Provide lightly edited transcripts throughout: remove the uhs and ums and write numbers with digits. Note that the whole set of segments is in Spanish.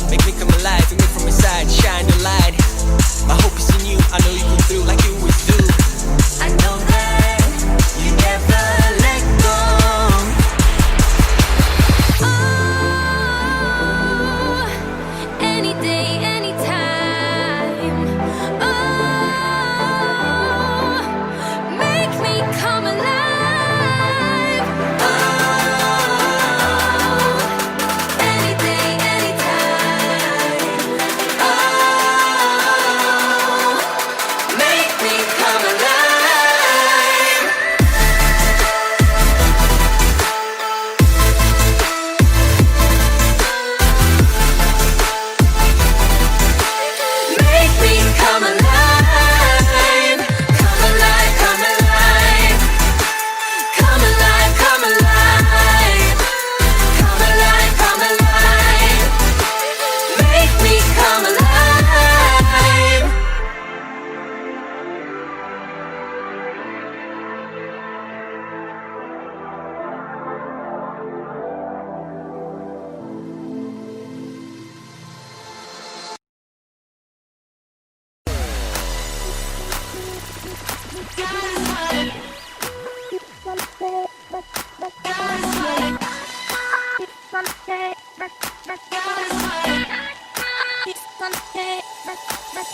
Make me come alive, bring me from inside, shine the light. My hope is in you, I know you come through like you always do. I know that you never let go. Oh, any day, anytime. Oh, make me come alive. Oh, any day, anytime. Oh, make me come alive. Make me come alive. Come alive, come alive. Come alive, come alive. Come alive, come alive. Make me come alive.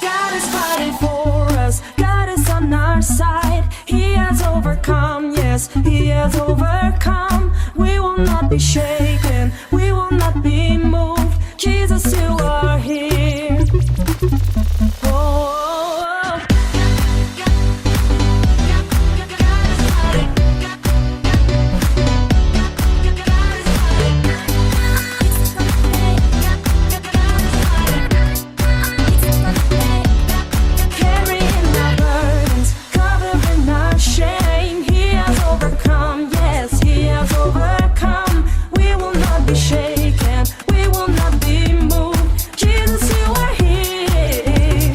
God is fighting for us. God is on our side. He has overcome. Yes, He has overcome. We will not be shaken. We will not be moved. Jesus, you are here. Oh, oh, oh. Carrying our burdens, covering our shame. He has overcome. Yes, He has overcome. We will not be shaken. We will not be moved. Jesus, you are here.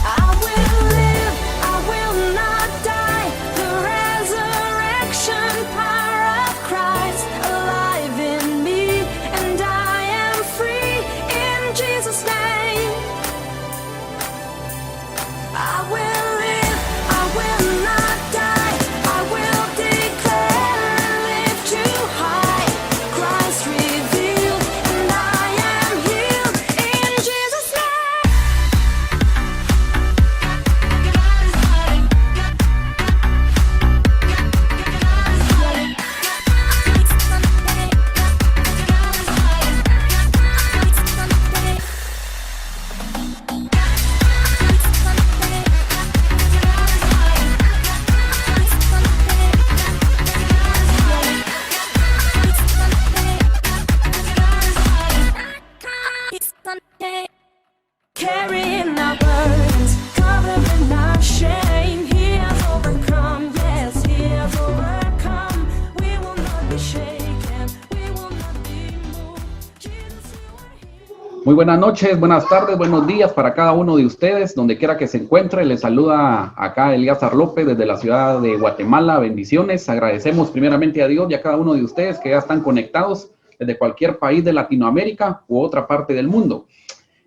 I will live. I will not die. The resurrection power of Christ alive in me, and I am free in Jesus' name. I will live, I will not die. I will declare and lift you high. Christ revealed, and I am healed in Jesus' name. Carrying our burdens, covering our shame. He has overcome. Yes, He has overcome. We will not be shaken. We will not be moved. Jesus, you are here. Muy buenas noches, buenas tardes, buenos días para cada uno de ustedes, donde quiera que se encuentre. Les saluda acá Eliazar López desde la ciudad de Guatemala. Bendiciones. Agradecemos primeramente a Dios y a cada uno de ustedes que ya están conectados desde cualquier país de Latinoamérica u otra parte del mundo.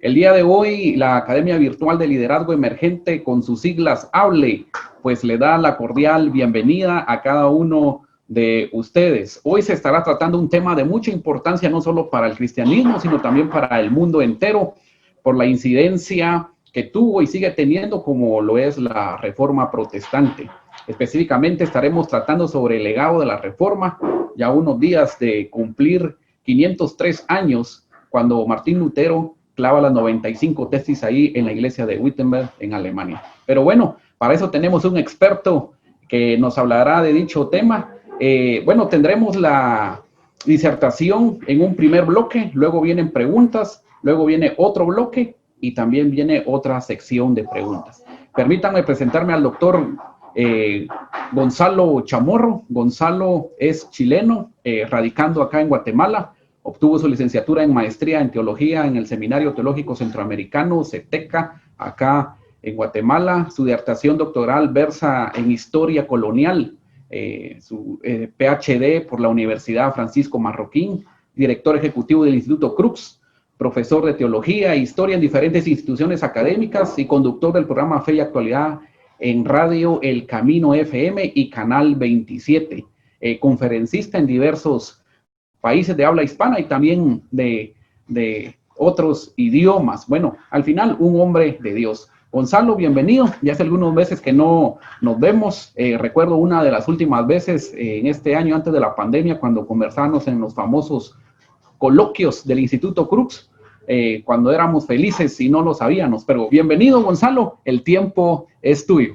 El día de hoy, la Academia Virtual de Liderazgo Emergente, con sus siglas ABLE, pues le da la cordial bienvenida a cada uno de ustedes. Hoy se estará tratando un tema de mucha importancia, no solo para el cristianismo, sino también para el mundo entero, por la incidencia que tuvo y sigue teniendo, como lo es la Reforma Protestante. Específicamente estaremos tratando sobre el legado de la Reforma, ya unos días de cumplir 503 años, cuando Martín Lutero clava las 95 tesis ahí en la iglesia de Wittenberg, en Alemania. Pero bueno, para eso tenemos un experto que nos hablará de dicho tema. Bueno, tendremos la disertación en un primer bloque, luego vienen preguntas, luego viene otro bloque y también viene otra sección de preguntas. Permítanme presentarme al doctor Gonzalo Chamorro. Gonzalo es chileno, radicando acá en Guatemala. Obtuvo su licenciatura en maestría en teología en el Seminario Teológico Centroamericano, CETECA, acá en Guatemala. Su disertación doctoral versa en historia colonial, su PhD por la Universidad Francisco Marroquín, director ejecutivo del Instituto Crux, profesor de teología e historia en diferentes instituciones académicas y conductor del programa Fe y Actualidad en Radio El Camino FM y Canal 27, conferencista en diversos países de habla hispana y también de otros idiomas. Bueno, al final, un hombre de Dios. Gonzalo, bienvenido. Ya hace algunos meses que no nos vemos. Recuerdo una de las últimas veces en este año, antes de la pandemia, cuando conversábamos en los famosos coloquios del Instituto Crux, cuando éramos felices y no lo sabíamos. Pero bienvenido, Gonzalo. El tiempo es tuyo.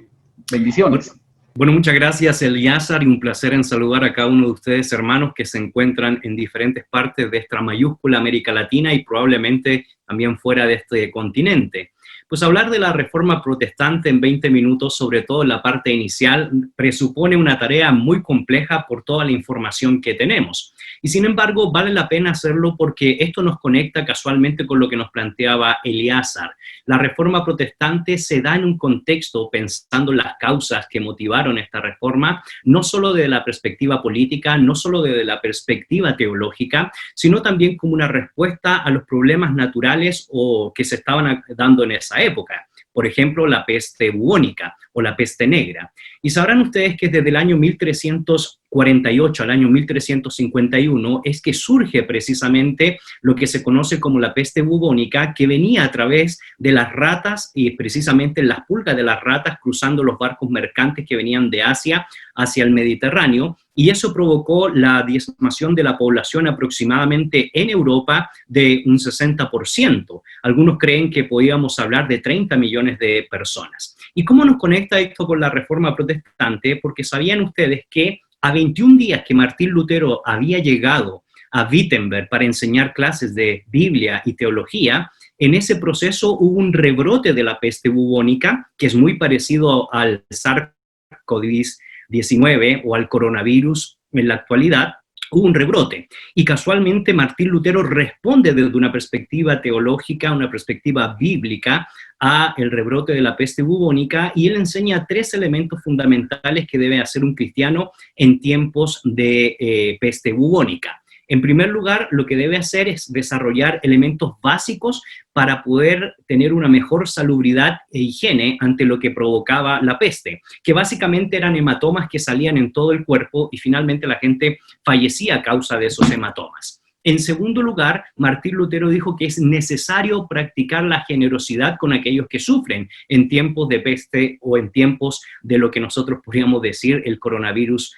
Bendiciones. Bueno, muchas gracias, Eliazar, y un placer en saludar a cada uno de ustedes, hermanos, que se encuentran en diferentes partes de esta mayúscula América Latina y probablemente también fuera de este continente. Pues hablar de la Reforma Protestante en 20 minutos, sobre todo en la parte inicial, presupone una tarea muy compleja por toda la información que tenemos. Y sin embargo, vale la pena hacerlo porque esto nos conecta casualmente con lo que nos planteaba Eliazar. La Reforma Protestante se da en un contexto pensando en las causas que motivaron esta reforma, no solo desde la perspectiva política, no solo desde la perspectiva teológica, sino también como una respuesta a los problemas naturales o que se estaban dando en esa época. Por ejemplo, la peste bubónica o la peste negra. Y sabrán ustedes que desde el año 1348 al año 1351 es que surge precisamente lo que se conoce como la peste bubónica, que venía a través de las ratas y precisamente las pulgas de las ratas cruzando los barcos mercantes que venían de Asia hacia el Mediterráneo, y eso provocó la diezmación de la población aproximadamente en Europa de un 60%. Algunos creen que podíamos hablar de 30 millones de personas. ¿Y cómo nos conecta esto con la Reforma Protestante? Porque sabían ustedes que a 21 días que Martín Lutero había llegado a Wittenberg para enseñar clases de Biblia y teología, en ese proceso hubo un rebrote de la peste bubónica, que es muy parecido al SARS-CoV-19 o al coronavirus en la actualidad. Hubo un rebrote y casualmente Martín Lutero responde desde una perspectiva teológica, una perspectiva bíblica a el rebrote de la peste bubónica, y él enseña 3 elementos fundamentales que debe hacer un cristiano en tiempos de peste bubónica. En primer lugar, lo que debe hacer es desarrollar elementos básicos para poder tener una mejor salubridad e higiene ante lo que provocaba la peste, que básicamente eran hematomas que salían en todo el cuerpo y finalmente la gente fallecía a causa de esos hematomas. En segundo lugar, Martín Lutero dijo que es necesario practicar la generosidad con aquellos que sufren en tiempos de peste o en tiempos de lo que nosotros podríamos decir el coronavirus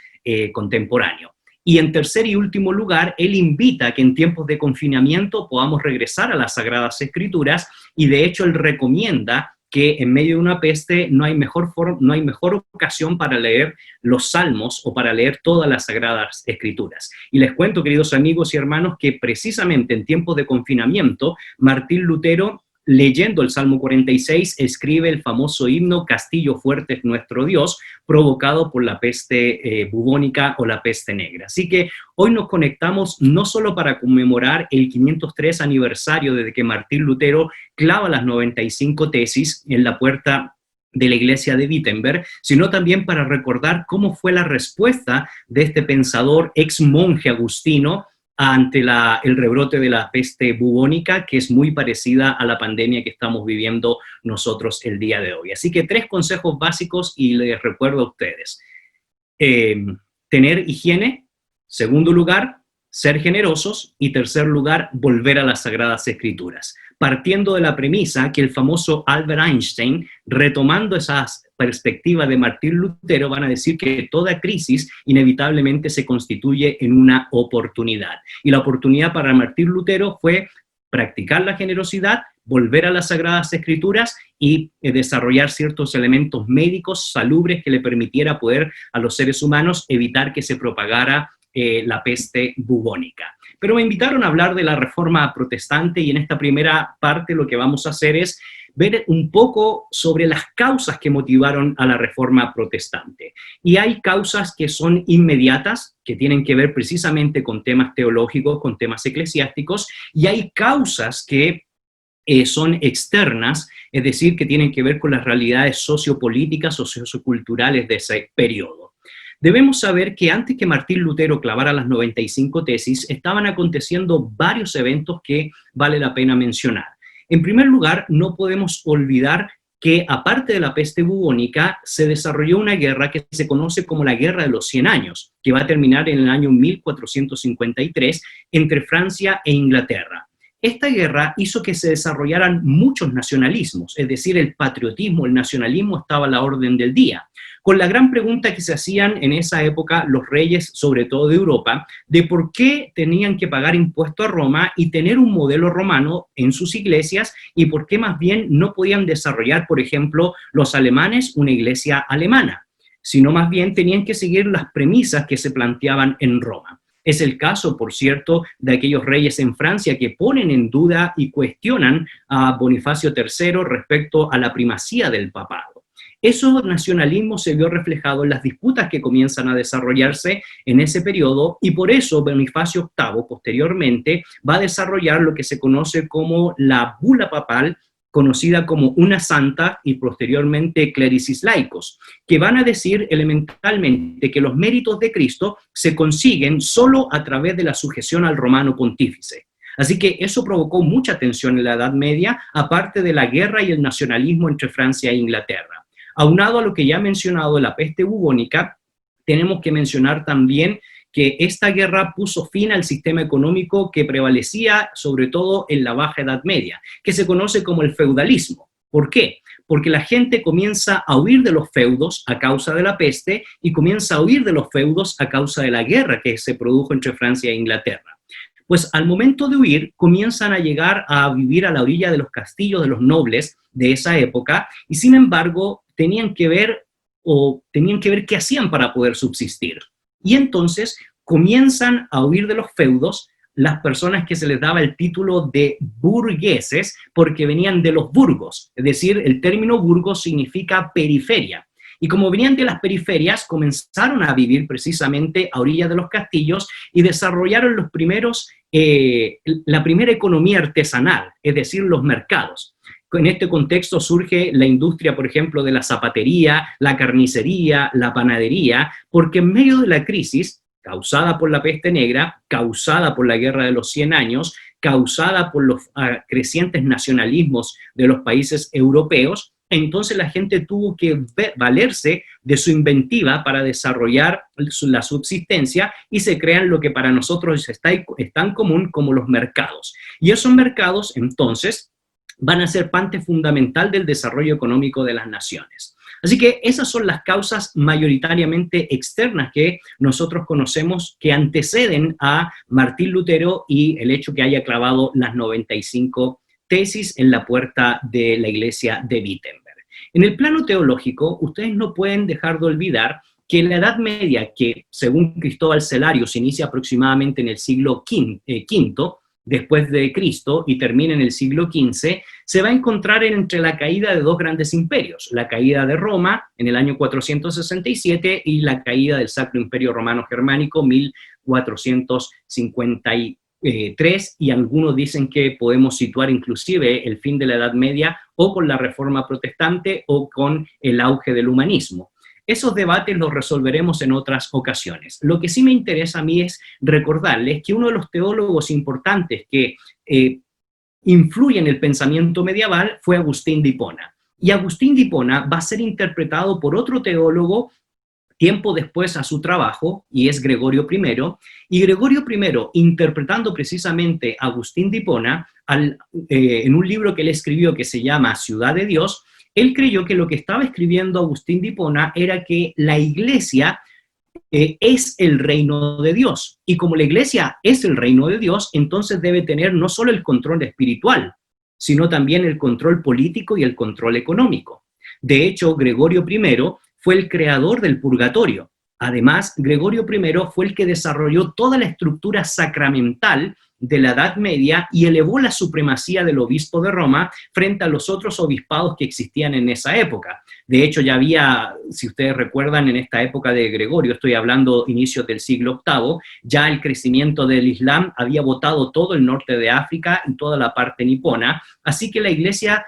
contemporáneo. Y en tercer y último lugar, él invita a que en tiempos de confinamiento podamos regresar a las Sagradas Escrituras, y de hecho él recomienda que en medio de una peste no hay mejor ocasión para leer los salmos o para leer todas las Sagradas Escrituras. Y les cuento, queridos amigos y hermanos, que precisamente en tiempos de confinamiento, Martín Lutero, leyendo el Salmo 46, escribe el famoso himno Castillo fuerte es nuestro Dios, provocado por la peste bubónica o la peste negra. Así que hoy nos conectamos no solo para conmemorar el 503 aniversario desde que Martín Lutero clava las 95 tesis en la puerta de la iglesia de Wittenberg, sino también para recordar cómo fue la respuesta de este pensador ex monje agustino ante el rebrote de la peste bubónica, que es muy parecida a la pandemia que estamos viviendo nosotros el día de hoy. Así que 3 consejos básicos y les recuerdo a ustedes. Tener higiene. Segundo lugar, ser generosos. Y tercer lugar, volver a las Sagradas Escrituras. Partiendo de la premisa que el famoso Albert Einstein, retomando esas perspectivas de Martín Lutero, van a decir que toda crisis inevitablemente se constituye en una oportunidad. Y la oportunidad para Martín Lutero fue practicar la generosidad, volver a las Sagradas Escrituras y desarrollar ciertos elementos médicos salubres que le permitiera poder a los seres humanos evitar que se propagara la peste bubónica. Pero me invitaron a hablar de la Reforma Protestante, y en esta primera parte lo que vamos a hacer es ver un poco sobre las causas que motivaron a la Reforma Protestante. Y hay causas que son inmediatas, que tienen que ver precisamente con temas teológicos, con temas eclesiásticos, y hay causas que son externas, es decir, que tienen que ver con las realidades sociopolíticas o socioculturales de ese periodo. Debemos saber que antes que Martín Lutero clavara las 95 tesis, estaban aconteciendo varios eventos que vale la pena mencionar. En primer lugar, no podemos olvidar que aparte de la peste bubónica, se desarrolló una guerra que se conoce como la Guerra de los 100 años, que va a terminar en el año 1453 entre Francia e Inglaterra. Esta guerra hizo que se desarrollaran muchos nacionalismos, es decir, el patriotismo, el nacionalismo estaba a la orden del día, con la gran pregunta que se hacían en esa época los reyes, sobre todo de Europa, de por qué tenían que pagar impuesto a Roma y tener un modelo romano en sus iglesias, y por qué más bien no podían desarrollar, por ejemplo, los alemanes una iglesia alemana, sino más bien tenían que seguir las premisas que se planteaban en Roma. Es el caso, por cierto, de aquellos reyes en Francia que ponen en duda y cuestionan a Bonifacio III respecto a la primacía del papado. Ese nacionalismo se vio reflejado en las disputas que comienzan a desarrollarse en ese periodo, y por eso Bonifacio VIII posteriormente va a desarrollar lo que se conoce como la bula papal, conocida como una santa, y posteriormente clericis laicos, que van a decir elementalmente que los méritos de Cristo se consiguen solo a través de la sujeción al romano pontífice. Así que eso provocó mucha tensión en la Edad Media, aparte de la guerra y el nacionalismo entre Francia e Inglaterra. Aunado a lo que ya he mencionado de la peste bubónica, tenemos que mencionar también que esta guerra puso fin al sistema económico que prevalecía sobre todo en la Baja Edad Media, que se conoce como el feudalismo. ¿Por qué? Porque la gente comienza a huir de los feudos a causa de la peste y comienza a huir de los feudos a causa de la guerra que se produjo entre Francia e Inglaterra. Pues al momento de huir, comienzan a llegar a vivir a la orilla de los castillos de los nobles de esa época, y sin embargo tenían que ver qué hacían para poder subsistir. Y entonces comienzan a huir de los feudos las personas que se les daba el título de burgueses, porque venían de los burgos, es decir, el término burgos significa periferia. Y como venían de las periferias, comenzaron a vivir precisamente a orillas de los castillos y desarrollaron la primera economía artesanal, es decir, los mercados. En este contexto surge la industria, por ejemplo, de la zapatería, la carnicería, la panadería, porque en medio de la crisis, causada por la peste negra, causada por la Guerra de los 100 años, causada por los crecientes nacionalismos de los países europeos, entonces la gente tuvo que valerse de su inventiva para desarrollar la subsistencia, y se crean lo que para nosotros es tan común como los mercados. Y esos mercados, entonces, van a ser parte fundamental del desarrollo económico de las naciones. Así que esas son las causas mayoritariamente externas que nosotros conocemos que anteceden a Martín Lutero y el hecho que haya clavado las 95 tesis en la puerta de la iglesia de Wittenberg. En el plano teológico, ustedes no pueden dejar de olvidar que en la Edad Media, que según Cristóbal Celario se inicia aproximadamente en el siglo V después de Cristo y termina en el siglo XV, se va a encontrar entre la caída de dos grandes imperios, la caída de Roma en el año 467 y la caída del Sacro Imperio Romano Germánico 1453, y algunos dicen que podemos situar inclusive el fin de la Edad Media o con la Reforma Protestante o con el auge del humanismo. Esos debates los resolveremos en otras ocasiones. Lo que sí me interesa a mí es recordarles que uno de los teólogos importantes que influye en el pensamiento medieval fue Agustín de Hipona. Y Agustín de Hipona va a ser interpretado por otro teólogo tiempo después a su trabajo, y es Gregorio I, y Gregorio I, interpretando precisamente a Agustín de Hipona, en un libro que él escribió que se llama Ciudad de Dios, él creyó que lo que estaba escribiendo Agustín de Hipona era que la iglesia es el reino de Dios, y como la iglesia es el reino de Dios, entonces debe tener no solo el control espiritual, sino también el control político y el control económico. De hecho, Gregorio I fue el creador del purgatorio. Además, Gregorio I fue el que desarrolló toda la estructura sacramental de la Edad Media y elevó la supremacía del obispo de Roma frente a los otros obispados que existían en esa época. De hecho, ya había, si ustedes recuerdan, en esta época de Gregorio, estoy hablando inicios del siglo VIII, ya el crecimiento del Islam había botado todo el norte de África y toda la parte nipona, así que la iglesia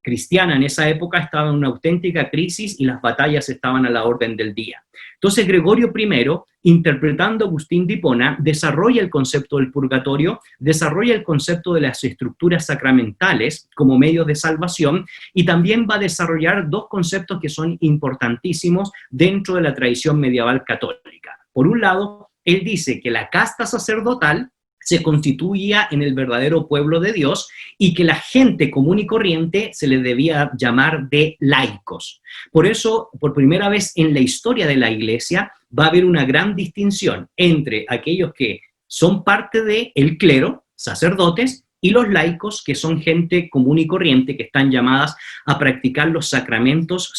cristiana en esa época estaba en una auténtica crisis y las batallas estaban a la orden del día. Entonces Gregorio I, interpretando a Agustín de Hipona, desarrolla el concepto del purgatorio, desarrolla el concepto de las estructuras sacramentales como medios de salvación, y también va a desarrollar dos conceptos que son importantísimos dentro de la tradición medieval católica. Por un lado, él dice que la casta sacerdotal se constituía en el verdadero pueblo de Dios y que la gente común y corriente se les debía llamar de laicos. Por eso, por primera vez en la historia de la Iglesia, va a haber una gran distinción entre aquellos que son parte del clero, sacerdotes, y los laicos, que son gente común y corriente, que están llamadas a practicar los sacramentos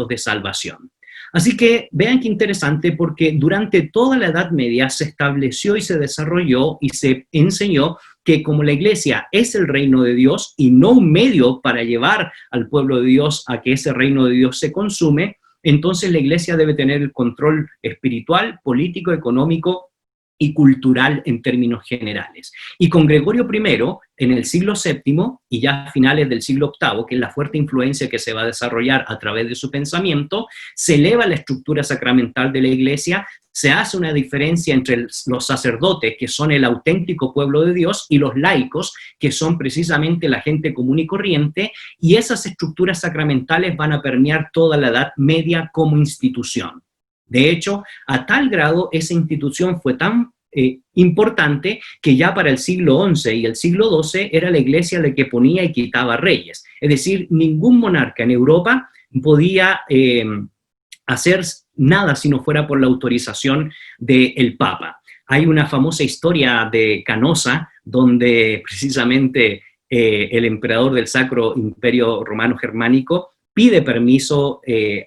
de salvación. Así que vean qué interesante, porque durante toda la Edad Media se estableció y se desarrolló y se enseñó que como la Iglesia es el reino de Dios y no un medio para llevar al pueblo de Dios a que ese reino de Dios se consume, entonces la Iglesia debe tener el control espiritual, político, económico y cultural en términos generales. Y con Gregorio I, en el siglo VII y ya a finales del siglo VIII, que es la fuerte influencia que se va a desarrollar a través de su pensamiento, se eleva la estructura sacramental de la Iglesia, se hace una diferencia entre los sacerdotes, que son el auténtico pueblo de Dios, y los laicos, que son precisamente la gente común y corriente, y esas estructuras sacramentales van a permear toda la Edad Media como institución. De hecho, a tal grado esa institución fue tan importante que ya para el siglo XI y el siglo XII era la Iglesia la que ponía y quitaba reyes. Es decir, ningún monarca en Europa podía hacer nada si no fuera por la autorización del Papa. Hay una famosa historia de Canosa, donde precisamente el emperador del Sacro Imperio Romano Germánico pide permiso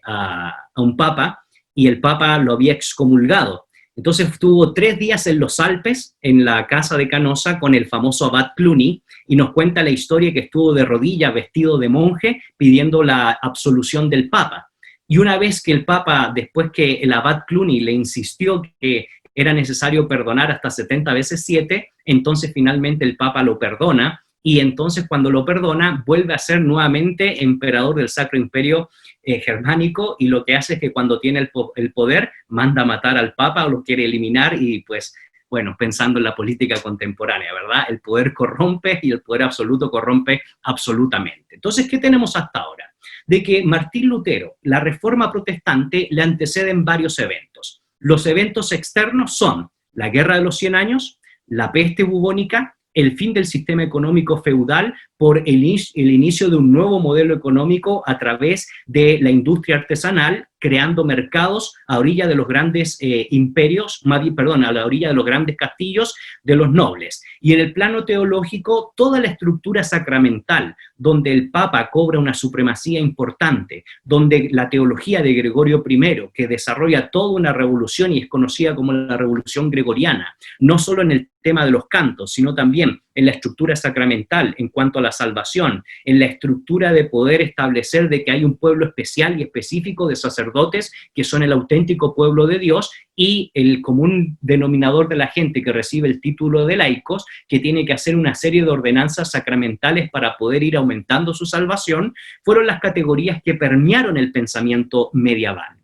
a un papa, y el papa lo había excomulgado. Entonces estuvo 3 días en los Alpes, en la casa de Canosa, con el famoso abad Cluny, y nos cuenta la historia que estuvo de rodillas, vestido de monje, pidiendo la absolución del papa. Y una vez que el papa, después que el abad Cluny le insistió que era necesario perdonar hasta 70 veces 7, entonces finalmente el papa lo perdona, y entonces cuando lo perdona vuelve a ser nuevamente emperador del Sacro Imperio Germánico, y lo que hace es que cuando tiene el poder manda a matar al Papa o lo quiere eliminar, y pues bueno, pensando en la política contemporánea, ¿verdad? El poder corrompe y el poder absoluto corrompe absolutamente. Entonces, ¿qué tenemos hasta ahora? De que Martín Lutero, la Reforma Protestante, le anteceden varios eventos. Los eventos externos son la Guerra de los 100 Años, la peste bubónica, el fin del sistema económico feudal por el inicio de un nuevo modelo económico a través de la industria artesanal, creando mercados a orilla de los grandes a la orilla de los grandes castillos de los nobles. Y en el plano teológico, toda la estructura sacramental, donde el Papa cobra una supremacía importante, donde la teología de Gregorio I, que desarrolla toda una revolución y es conocida como la Revolución Gregoriana, no solo en el tema de los cantos, sino también en la estructura sacramental en cuanto a la salvación, en la estructura de poder establecer de que hay un pueblo especial y específico de sacerdotes que son el auténtico pueblo de Dios, y el común denominador de la gente que recibe el título de laicos, que tiene que hacer una serie de ordenanzas sacramentales para poder ir aumentando su salvación, fueron las categorías que permearon el pensamiento medieval.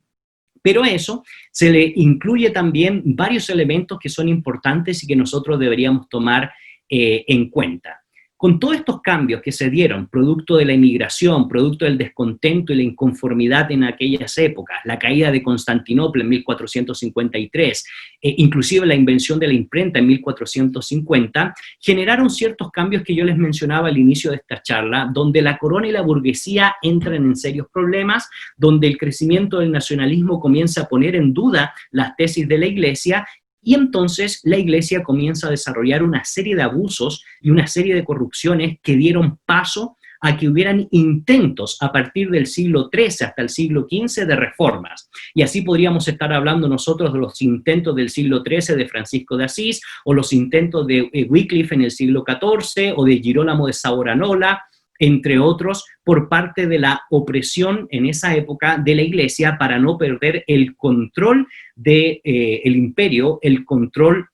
Pero a eso se le incluye también varios elementos que son importantes y que nosotros deberíamos tomar en cuenta. Con todos estos cambios que se dieron, producto de la inmigración, producto del descontento y la inconformidad en aquellas épocas, la caída de Constantinopla en 1453, inclusive la invención de la imprenta en 1450, generaron ciertos cambios que yo les mencionaba al inicio de esta charla, donde la corona y la burguesía entran en serios problemas, donde el crecimiento del nacionalismo comienza a poner en duda las tesis de la Iglesia. Y entonces la Iglesia comienza a desarrollar una serie de abusos y una serie de corrupciones que dieron paso a que hubieran intentos a partir del siglo XIII hasta el siglo XV de reformas. Y así podríamos estar hablando nosotros de los intentos del siglo XIII de Francisco de Asís, o los intentos de Wycliffe en el siglo XIV, o de Girolamo de Savonarola, entre otros, por parte de la opresión en esa época de la Iglesia para no perder el control del imperio, el control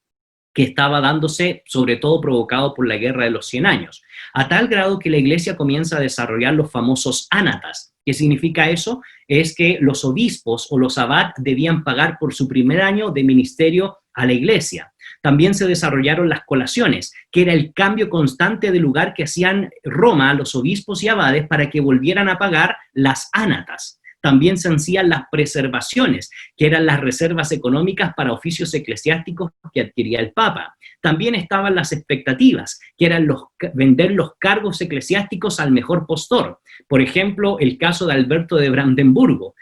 que estaba dándose, sobre todo provocado por la Guerra de los 100 años, a tal grado que la iglesia comienza a desarrollar los famosos ánatas. ¿Qué significa eso? Es que los obispos o los abad debían pagar por su primer año de ministerio a la iglesia. También se desarrollaron las colaciones, que era el cambio constante de lugar que hacían Roma, los obispos y abades, para que volvieran a pagar las ánatas. También se hacían las preservaciones, que eran las reservas económicas para oficios eclesiásticos que adquiría el Papa. También estaban las expectativas, que eran vender los cargos eclesiásticos al mejor postor. Por ejemplo, el caso de Alberto de Brandenburgo.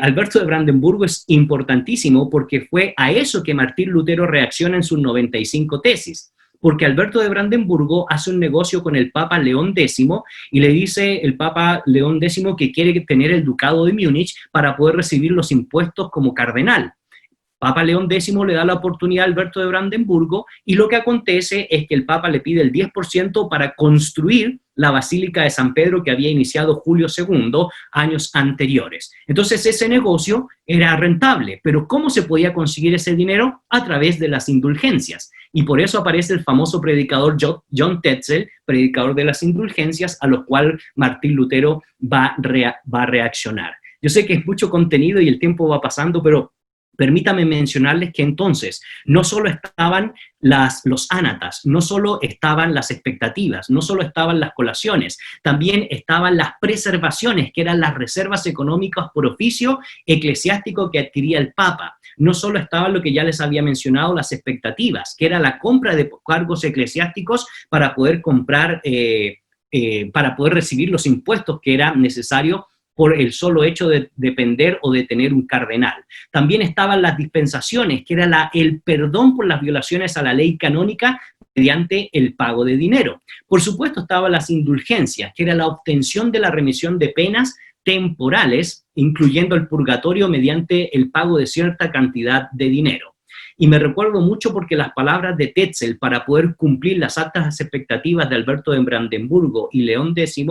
Alberto de Brandenburgo es importantísimo porque fue a eso que Martín Lutero reacciona en sus 95 tesis. Porque Alberto de Brandenburgo hace un negocio con el Papa León X y le dice el Papa León X que quiere tener el ducado de Múnich para poder recibir los impuestos como cardenal. Papa León X le da la oportunidad a Alberto de Brandenburgo y lo que acontece es que el Papa le pide el 10% para construir la Basílica de San Pedro que había iniciado Julio II años anteriores. Entonces ese negocio era rentable, pero ¿cómo se podía conseguir ese dinero? A través de las indulgencias. Y por eso aparece el famoso predicador John Tetzel, predicador de las indulgencias, a lo cual Martín Lutero va a reaccionar. Yo sé que es mucho contenido y el tiempo va pasando, pero permítame mencionarles que entonces no solo estaban los ánatas, no solo estaban las expectativas, no solo estaban las colaciones, también estaban las preservaciones, que eran las reservas económicas por oficio eclesiástico que adquiría el Papa. No solo estaban lo que ya les había mencionado, las expectativas, que era la compra de cargos eclesiásticos para poder comprar, para poder recibir los impuestos que era necesario por el solo hecho de depender o de tener un cardenal. También estaban las dispensaciones, que era el perdón por las violaciones a la ley canónica mediante el pago de dinero. Por supuesto estaban las indulgencias, que era la obtención de la remisión de penas temporales, incluyendo el purgatorio mediante el pago de cierta cantidad de dinero. Y me recuerdo mucho porque las palabras de Tetzel para poder cumplir las altas expectativas de Alberto de Brandenburgo y León X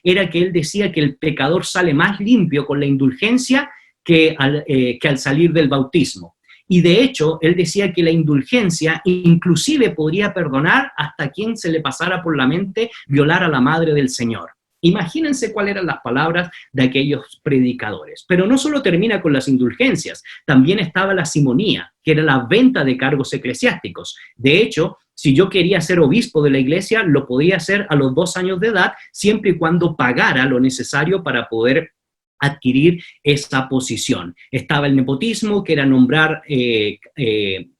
era que él decía que el pecador sale más limpio con la indulgencia que al salir del bautismo. Y de hecho, él decía que la indulgencia inclusive podría perdonar hasta quien se le pasara por la mente violar a la madre del Señor. Imagínense cuáles eran las palabras de aquellos predicadores. Pero no solo termina con las indulgencias, también estaba la simonía, que era la venta de cargos eclesiásticos. De hecho, si yo quería ser obispo de la iglesia, lo podía hacer a los 2 años de edad, siempre y cuando pagara lo necesario para poder adquirir esa posición. Estaba el nepotismo, que era nombrar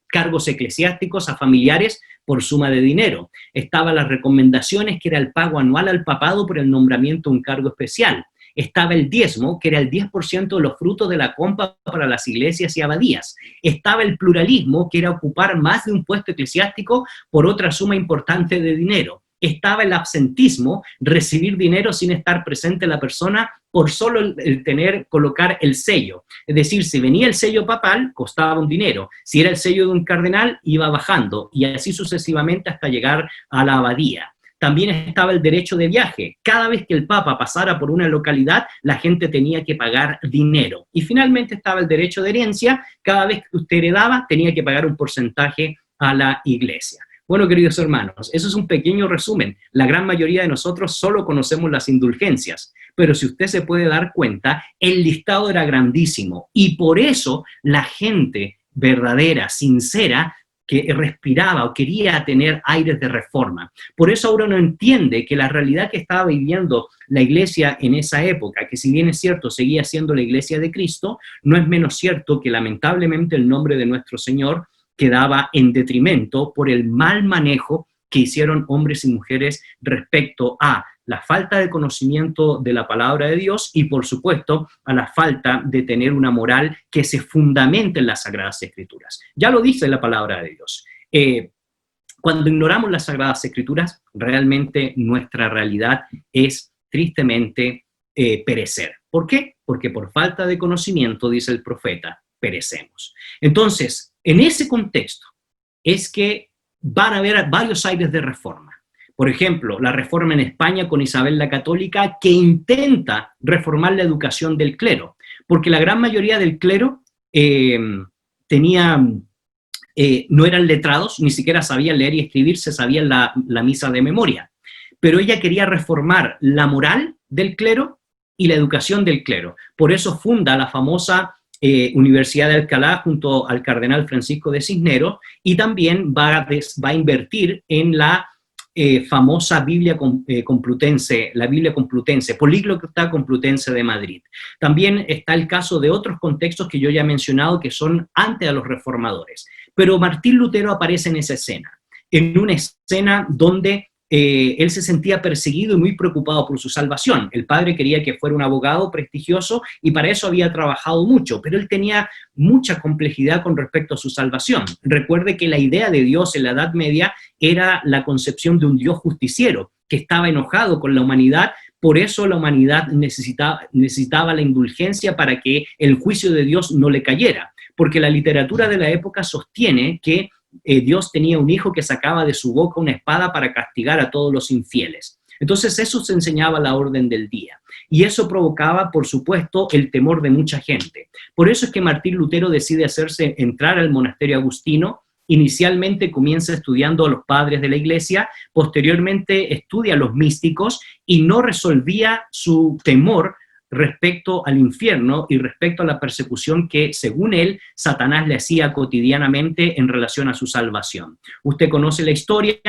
cargos eclesiásticos a familiares por suma de dinero. Estaban las recomendaciones, que era el pago anual al papado por el nombramiento de un cargo especial. Estaba el diezmo, que era el 10% de los frutos de la compra para las iglesias y abadías. Estaba el pluralismo, que era ocupar más de un puesto eclesiástico por otra suma importante de dinero. Estaba el absentismo, recibir dinero sin estar presente la persona por solo el colocar el sello. Es decir, si venía el sello papal, costaba un dinero. Si era el sello de un cardenal, iba bajando, y así sucesivamente hasta llegar a la abadía. También estaba el derecho de viaje. Cada vez que el Papa pasara por una localidad, la gente tenía que pagar dinero. Y finalmente estaba el derecho de herencia. Cada vez que usted heredaba, tenía que pagar un porcentaje a la iglesia. Bueno, queridos hermanos, eso es un pequeño resumen. La gran mayoría de nosotros solo conocemos las indulgencias, pero si usted se puede dar cuenta, el listado era grandísimo y por eso la gente verdadera, sincera, que respiraba o quería tener aires de reforma. Por eso ahora uno entiende que la realidad que estaba viviendo la iglesia en esa época, que si bien es cierto, seguía siendo la iglesia de Cristo, no es menos cierto que lamentablemente el nombre de nuestro Señor quedaba en detrimento por el mal manejo que hicieron hombres y mujeres respecto a la falta de conocimiento de la palabra de Dios y, por supuesto, a la falta de tener una moral que se fundamente en las Sagradas Escrituras. Ya lo dice la palabra de Dios. Cuando ignoramos las Sagradas Escrituras, realmente nuestra realidad es tristemente perecer. ¿Por qué? Porque por falta de conocimiento, dice el profeta, perecemos. Entonces, en ese contexto es que van a haber varios aires de reforma. Por ejemplo, la reforma en España con Isabel la Católica, que intenta reformar la educación del clero, porque la gran mayoría del clero tenía no eran letrados, ni siquiera sabían leer y escribir, se sabían la misa de memoria. Pero ella quería reformar la moral del clero y la educación del clero. Por eso funda la famosa Universidad de Alcalá junto al cardenal Francisco de Cisneros, y también va a invertir en la famosa Biblia Complutense, la Biblia Complutense, Políglota Complutense de Madrid. También está el caso de otros contextos que yo ya he mencionado que son antes de los reformadores. Pero Martín Lutero aparece en esa escena, en una escena donde él se sentía perseguido y muy preocupado por su salvación. El padre quería que fuera un abogado prestigioso y para eso había trabajado mucho, pero él tenía mucha complejidad con respecto a su salvación. Recuerde que la idea de Dios en la Edad Media era la concepción de un Dios justiciero, que estaba enojado con la humanidad. Por eso la humanidad necesitaba la indulgencia para que el juicio de Dios no le cayera, porque la literatura de la época sostiene que Dios tenía un hijo que sacaba de su boca una espada para castigar a todos los infieles. Entonces eso se enseñaba a la orden del día. Y eso provocaba, por supuesto, el temor de mucha gente. Por eso es que Martín Lutero decide entrar al monasterio agustino. Inicialmente comienza estudiando a los padres de la iglesia, posteriormente estudia a los místicos y no resolvía su temor respecto al infierno y respecto a la persecución que, según él, Satanás le hacía cotidianamente en relación a su salvación. Usted conoce la historia.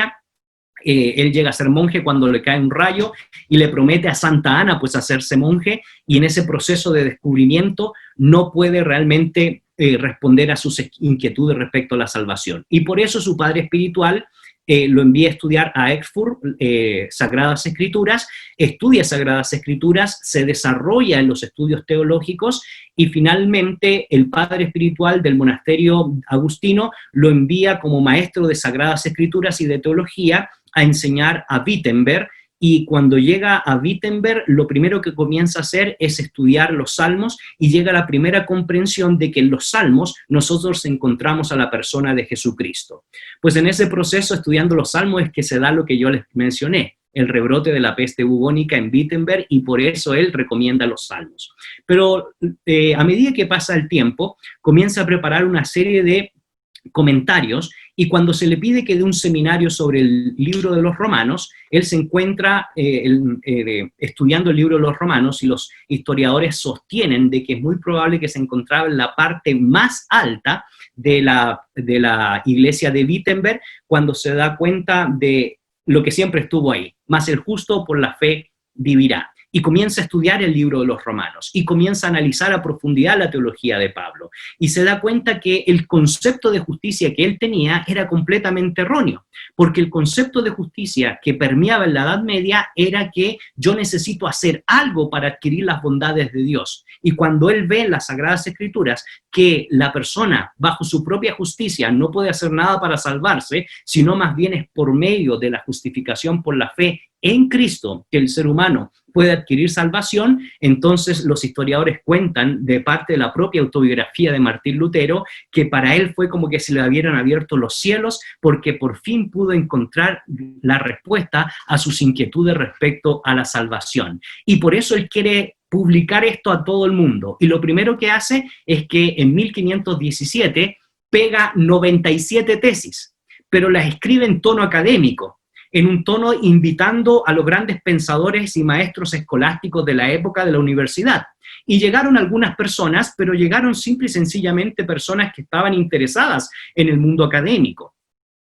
Él llega a ser monje cuando le cae un rayo y le promete a Santa Ana pues hacerse monje, y en ese proceso de descubrimiento no puede realmente responder a sus inquietudes respecto a la salvación. Y por eso su padre espiritual lo envía a estudiar a Erfurt, Sagradas Escrituras, estudia Sagradas Escrituras, se desarrolla en los estudios teológicos y finalmente el padre espiritual del monasterio agustino lo envía como maestro de Sagradas Escrituras y de teología a enseñar a Wittenberg. Y cuando llega a Wittenberg, lo primero que comienza a hacer es estudiar los salmos y llega a la primera comprensión de que en los salmos nosotros encontramos a la persona de Jesucristo. Pues en ese proceso, estudiando los salmos, es que se da lo que yo les mencioné, el rebrote de la peste bubónica en Wittenberg, y por eso él recomienda los salmos. Pero a medida que pasa el tiempo, comienza a preparar una serie de comentarios, y cuando se le pide que dé un seminario sobre el libro de los Romanos, él se encuentra estudiando el libro de los Romanos, y los historiadores sostienen de que es muy probable que se encontraba en la parte más alta de la iglesia de Wittenberg, cuando se da cuenta de lo que siempre estuvo ahí: mas el justo por la fe vivirá. Y comienza a estudiar el libro de los Romanos, y comienza a analizar a profundidad la teología de Pablo, y se da cuenta que el concepto de justicia que él tenía era completamente erróneo, porque el concepto de justicia que permeaba en la Edad Media era que yo necesito hacer algo para adquirir las bondades de Dios. Y cuando él ve en las Sagradas Escrituras que la persona, bajo su propia justicia, no puede hacer nada para salvarse, sino más bien es por medio de la justificación por la fe en Cristo que el ser humano puede adquirir salvación, entonces los historiadores cuentan, de parte de la propia autobiografía de Martín Lutero, que para él fue como que se le hubieran abierto los cielos, porque por fin pudo encontrar la respuesta a sus inquietudes respecto a la salvación. Y por eso él quiere publicar esto a todo el mundo. Y lo primero que hace es que en 1517 pega 97 tesis, pero las escribe en tono académico, en un tono invitando a los grandes pensadores y maestros escolásticos de la época de la universidad. Y llegaron algunas personas, pero llegaron simple y sencillamente personas que estaban interesadas en el mundo académico.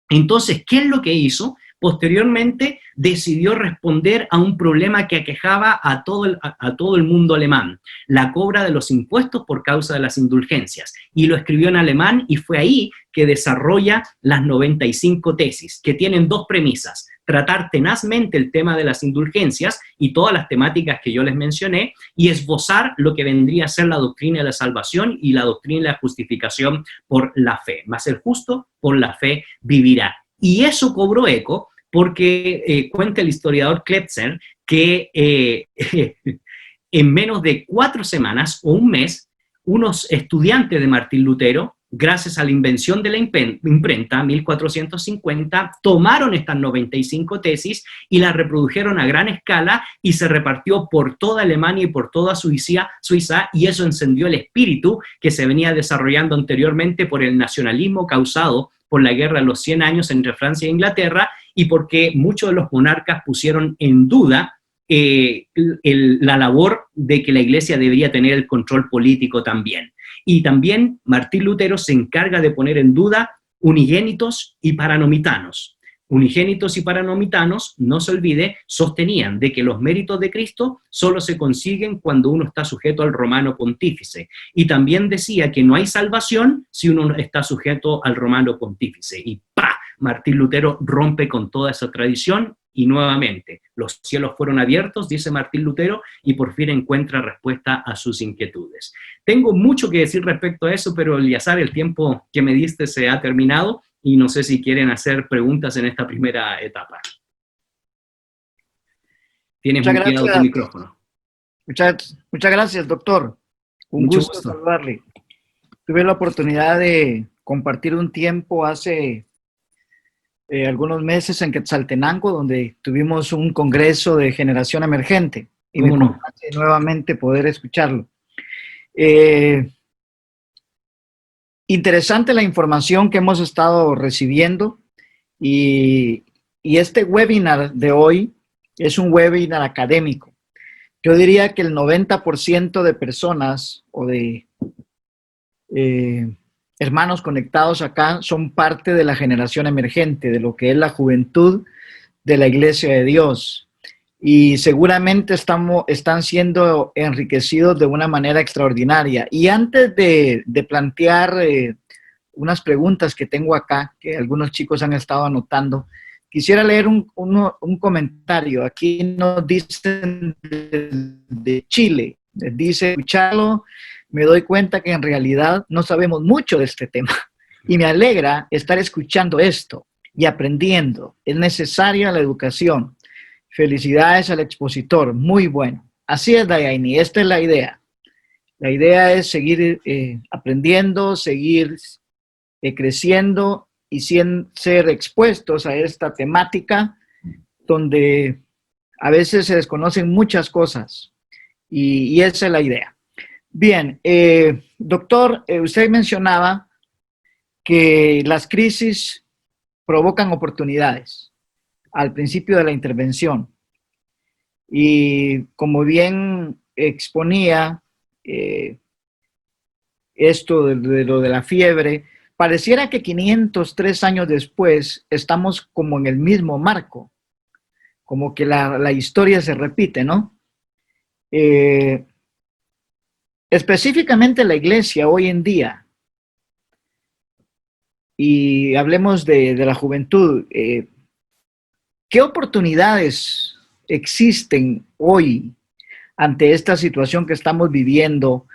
Entonces, ¿qué es lo que hizo? Posteriormente decidió responder a un problema que aquejaba a todo el mundo alemán: la cobra de los impuestos por causa de las indulgencias. Y lo escribió en alemán, y fue ahí que desarrolla las 95 tesis, que tienen dos premisas: tratar tenazmente el tema de las indulgencias y todas las temáticas que yo les mencioné, y esbozar lo que vendría a ser la doctrina de la salvación y la doctrina de la justificación por la fe. Mas el justo por la fe vivirá. Y eso cobró eco, porque cuenta el historiador Klepser que en menos de 4 semanas o un mes, unos estudiantes de Martín Lutero, gracias a la invención de la imprenta, 1450, tomaron estas 95 tesis y las reprodujeron a gran escala y se repartió por toda Alemania y por toda Suiza, y eso encendió el espíritu que se venía desarrollando anteriormente por el nacionalismo causado por la guerra de los 100 años entre Francia e Inglaterra, y porque muchos de los monarcas pusieron en duda la labor de que la Iglesia debería tener el control político también. Y también Martín Lutero se encarga de poner en duda unigénitos y paranomitanos. Unigénitos y paranomitanos, no se olvide, sostenían de que los méritos de Cristo solo se consiguen cuando uno está sujeto al romano pontífice. Y también decía que no hay salvación si uno está sujeto al romano pontífice. Y ¡pa! Martín Lutero rompe con toda esa tradición y nuevamente los cielos fueron abiertos, dice Martín Lutero, y por fin encuentra respuesta a sus inquietudes. Tengo mucho que decir respecto a eso, pero Eleazar, el tiempo que me diste se ha terminado y no sé si quieren hacer preguntas en esta primera etapa. Tienes muteado tu micrófono. Muchas gracias, doctor. Un Mucho gusto saludarle. Tuve la oportunidad de compartir un tiempo hace algunos meses en Quetzaltenango, donde tuvimos un congreso de generación emergente. Y me complace nuevamente poder escucharlo. Interesante la información que hemos estado recibiendo y este webinar de hoy es un webinar académico. Yo diría que el 90% de personas o de hermanos conectados acá son parte de la generación emergente, de lo que es la juventud de la Iglesia de Dios. Y seguramente están siendo enriquecidos de una manera extraordinaria. Y antes de plantear unas preguntas que tengo acá, que algunos chicos han estado anotando, quisiera leer un comentario. Aquí nos dicen de Chile, dice, escucharlo, me doy cuenta que en realidad no sabemos mucho de este tema. Y me alegra estar escuchando esto y aprendiendo. Es necesaria la educación. Felicidades al expositor, muy bueno. Así es, Dayani, esta es la idea. La idea es seguir aprendiendo, seguir creciendo y ser expuestos a esta temática donde a veces se desconocen muchas cosas y esa es la idea. Bien, doctor, usted mencionaba que las crisis provocan oportunidades al principio de la intervención. Y como bien exponía esto de lo de la fiebre, pareciera que 503 años después estamos como en el mismo marco, como que la historia se repite, ¿no? Específicamente la iglesia hoy en día, y hablemos de la juventud, ¿qué oportunidades existen hoy ante esta situación que estamos viviendo?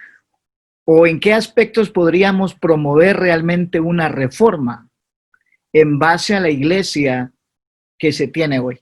¿O en qué aspectos podríamos promover realmente una reforma en base a la iglesia que se tiene hoy?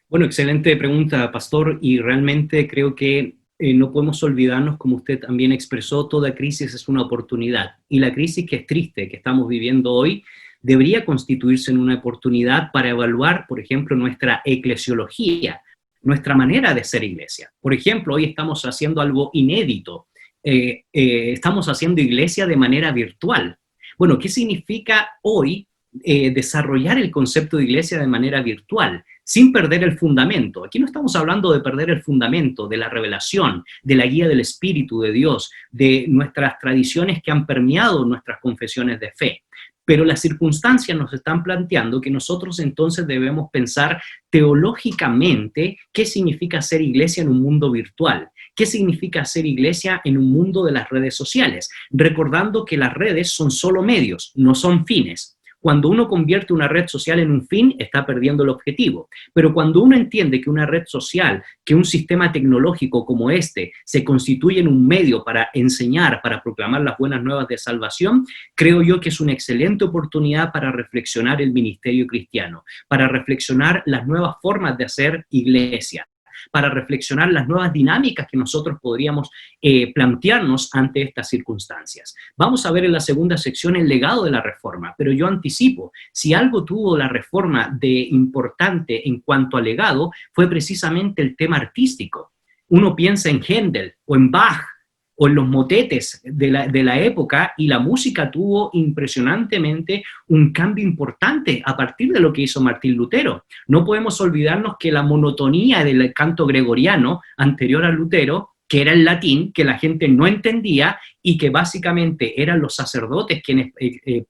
Bueno, excelente pregunta, pastor, y realmente creo que no podemos olvidarnos, como usted también expresó, toda crisis es una oportunidad. Y la crisis que es triste, que estamos viviendo hoy, debería constituirse en una oportunidad para evaluar, por ejemplo, nuestra eclesiología, nuestra manera de ser iglesia. Por ejemplo, hoy estamos haciendo algo inédito. Estamos haciendo iglesia de manera virtual. Bueno, ¿qué significa hoy desarrollar el concepto de iglesia de manera virtual, sin perder el fundamento? Aquí no estamos hablando de perder el fundamento de la revelación, de la guía del Espíritu de Dios, de nuestras tradiciones que han permeado nuestras confesiones de fe. Pero las circunstancias nos están planteando que nosotros entonces debemos pensar teológicamente qué significa ser iglesia en un mundo virtual, qué significa ser iglesia en un mundo de las redes sociales, recordando que las redes son solo medios, no son fines. Cuando uno convierte una red social en un fin, está perdiendo el objetivo. Pero cuando uno entiende que una red social, que un sistema tecnológico como este, se constituye en un medio para enseñar, para proclamar las buenas nuevas de salvación, creo yo que es una excelente oportunidad para reflexionar el ministerio cristiano, para reflexionar las nuevas formas de hacer iglesia. para reflexionar las nuevas dinámicas que nosotros podríamos plantearnos ante estas circunstancias. Vamos a ver en la segunda sección el legado de la Reforma, pero yo anticipo, si algo tuvo la Reforma de importante en cuanto al legado, fue precisamente el tema artístico. Uno piensa en Händel o en Bach, o en los motetes de la época, y la música tuvo impresionantemente un cambio importante a partir de lo que hizo Martín Lutero. No podemos olvidarnos que la monotonía del canto gregoriano anterior a Lutero, que era el latín, que la gente no entendía y que básicamente eran los sacerdotes quienes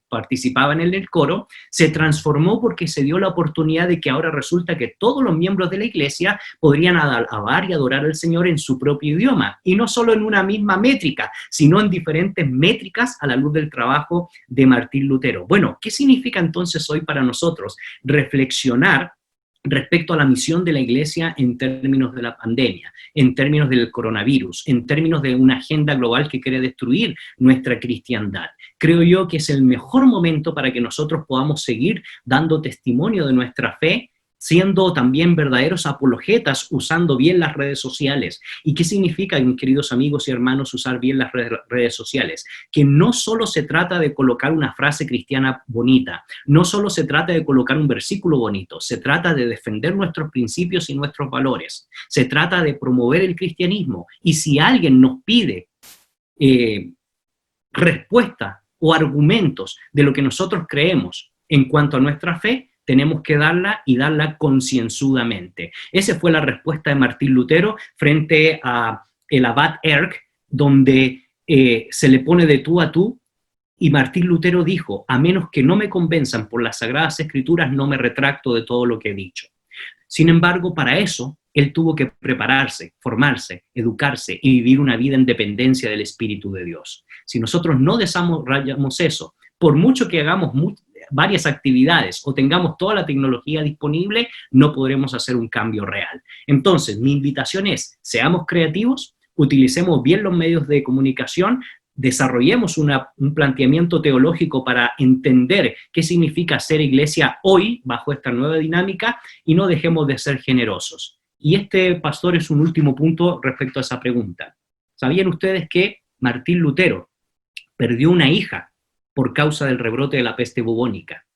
participaban en el coro, se transformó porque se dio la oportunidad de que ahora resulta que todos los miembros de la iglesia podrían alabar y adorar al Señor en su propio idioma, y no solo en una misma métrica, sino en diferentes métricas a la luz del trabajo de Martín Lutero. Bueno, ¿qué significa entonces hoy para nosotros reflexionar respecto a la misión de la Iglesia en términos de la pandemia, en términos del coronavirus, en términos de una agenda global que quiere destruir nuestra cristiandad? Creo yo que es el mejor momento para que nosotros podamos seguir dando testimonio de nuestra fe, siendo también verdaderos apologetas, usando bien las redes sociales. ¿Y qué significa, mis queridos amigos y hermanos, usar bien las redes sociales? Que no solo se trata de colocar una frase cristiana bonita, no solo se trata de colocar un versículo bonito, se trata de defender nuestros principios y nuestros valores, se trata de promover el cristianismo. Y si alguien nos pide respuesta o argumentos de lo que nosotros creemos en cuanto a nuestra fe, tenemos que darla y darla concienzudamente. Esa fue la respuesta de Martín Lutero frente a el abad Eck, donde se le pone de tú a tú, y Martín Lutero dijo: a menos que no me convenzan por las Sagradas Escrituras, no me retracto de todo lo que he dicho. Sin embargo, para eso, él tuvo que prepararse, formarse, educarse y vivir una vida en dependencia del Espíritu de Dios. Si nosotros no desarrollamos eso, por mucho que hagamos varias actividades o tengamos toda la tecnología disponible, no podremos hacer un cambio real. Entonces, mi invitación es: seamos creativos, utilicemos bien los medios de comunicación, desarrollemos un planteamiento teológico para entender qué significa ser iglesia hoy bajo esta nueva dinámica, y no dejemos de ser generosos. Y este, pastor, es un último punto respecto a esa pregunta. ¿Sabían ustedes que Martín Lutero perdió una hija por causa del rebrote de la peste bubónica?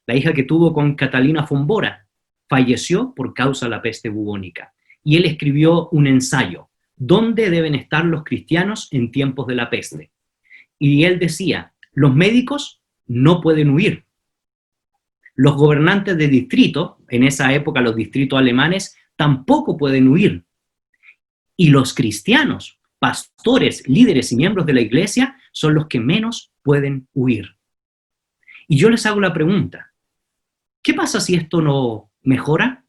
La hija que tuvo con Catalina Fombora falleció por causa de la peste bubónica. Y él escribió un ensayo: ¿dónde deben estar los cristianos en tiempos de la peste? Y él decía: los médicos no pueden huir. Los gobernantes de distrito, en esa época los distritos alemanes, tampoco pueden huir. Y los cristianos, pastores, líderes y miembros de la iglesia, son los que menos pueden huir. Y yo les hago la pregunta: ¿qué pasa si esto no mejora?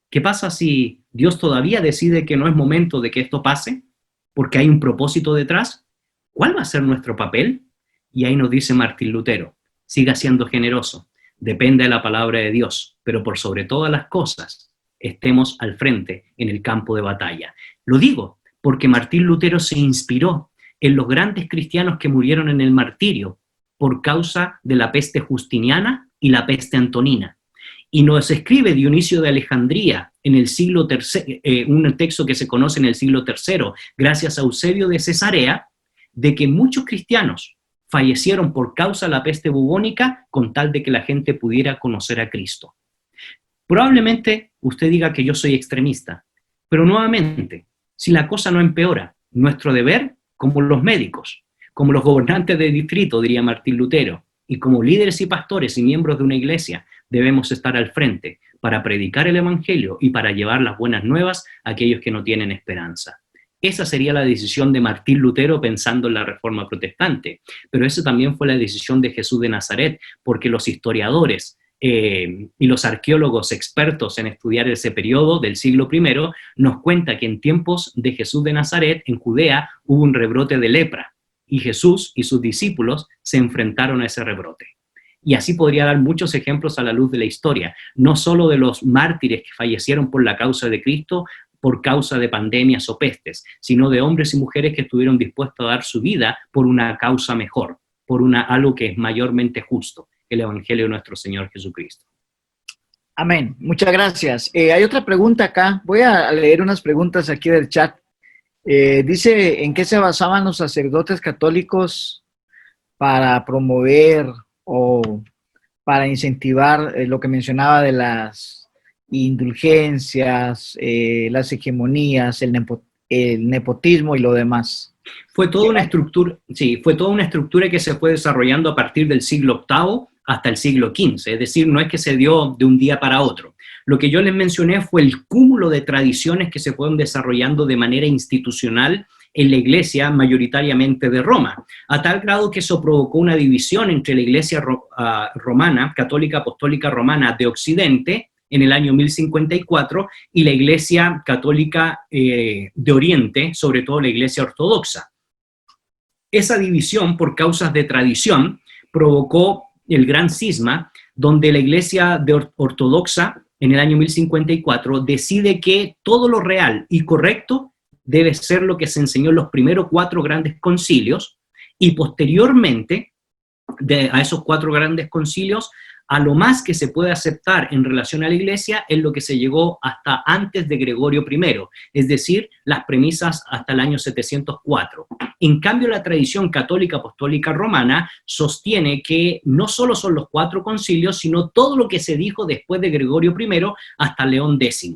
¿Qué pasa si Dios todavía decide que no es momento de que esto pase, porque hay un propósito detrás? ¿Cuál va a ser nuestro papel? Y ahí nos dice Martín Lutero: siga siendo generoso, depende de la palabra de Dios, pero por sobre todas las cosas, estemos al frente en el campo de batalla. Lo digo porque Martín Lutero se inspiró en los grandes cristianos que murieron en el martirio por causa de la peste justiniana y la peste antonina. Y nos escribe Dionisio de Alejandría en el siglo III, un texto que se conoce en el siglo III, gracias a Eusebio de Cesarea, de que muchos cristianos fallecieron por causa de la peste bubónica con tal de que la gente pudiera conocer a Cristo. Probablemente usted diga que yo soy extremista, pero nuevamente, si la cosa no empeora, nuestro deber, como los médicos, como los gobernantes de distrito, diría Martín Lutero, y como líderes y pastores y miembros de una iglesia, debemos estar al frente para predicar el evangelio y para llevar las buenas nuevas a aquellos que no tienen esperanza. Esa sería la decisión de Martín Lutero pensando en la Reforma Protestante, pero esa también fue la decisión de Jesús de Nazaret, porque los historiadores y los arqueólogos expertos en estudiar ese periodo del siglo I nos cuenta que en tiempos de Jesús de Nazaret, en Judea, hubo un rebrote de lepra, y Jesús y sus discípulos se enfrentaron a ese rebrote. Y así podría dar muchos ejemplos a la luz de la historia, no solo de los mártires que fallecieron por la causa de Cristo, por causa de pandemias o pestes, sino de hombres y mujeres que estuvieron dispuestos a dar su vida por una causa mejor, por algo que es mayormente justo, el Evangelio de nuestro Señor Jesucristo. Amén. Muchas gracias. Hay otra pregunta acá. Voy a leer unas preguntas aquí del chat. Dice, ¿en qué se basaban los sacerdotes católicos para promover o para incentivar lo que mencionaba de las indulgencias, las hegemonías, el nepotismo y lo demás? Fue toda una estructura, sí, fue toda una estructura que se fue desarrollando a partir del siglo VIII hasta el siglo XV, es decir, no es que se dio de un día para otro. Lo que yo les mencioné fue el cúmulo de tradiciones que se fueron desarrollando de manera institucional en la iglesia, mayoritariamente de Roma, a tal grado que eso provocó una división entre la iglesia romana, católica apostólica romana de Occidente, en el año 1054, y la iglesia católica de Oriente, sobre todo la iglesia ortodoxa. Esa división, por causas de tradición, provocó el gran cisma, donde la iglesia ortodoxa, en el año 1054, decide que todo lo real y correcto debe ser lo que se enseñó en los primeros 4 grandes concilios, y posteriormente a esos 4 grandes concilios, a lo más que se puede aceptar en relación a la iglesia es lo que se llegó hasta antes de Gregorio I, es decir, las premisas hasta el año 704. En cambio, la tradición católica apostólica romana sostiene que no solo son los 4 concilios, sino todo lo que se dijo después de Gregorio I hasta León X.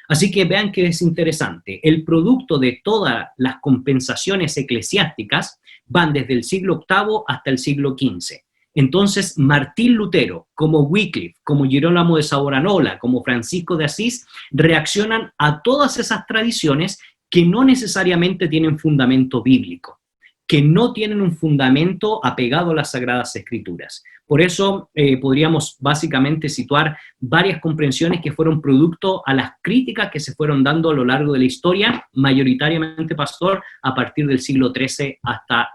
Así que vean que es interesante. El producto de todas las compensaciones eclesiásticas van desde el siglo VIII hasta el siglo XV. Entonces, Martín Lutero, como Wycliffe, como Girolamo de Savonarola, como Francisco de Asís, reaccionan a todas esas tradiciones que no necesariamente tienen fundamento bíblico, que no tienen un fundamento apegado a las Sagradas Escrituras. Por eso podríamos básicamente situar varias comprensiones que fueron producto a las críticas que se fueron dando a lo largo de la historia, mayoritariamente, pastor, a partir del siglo XIII hasta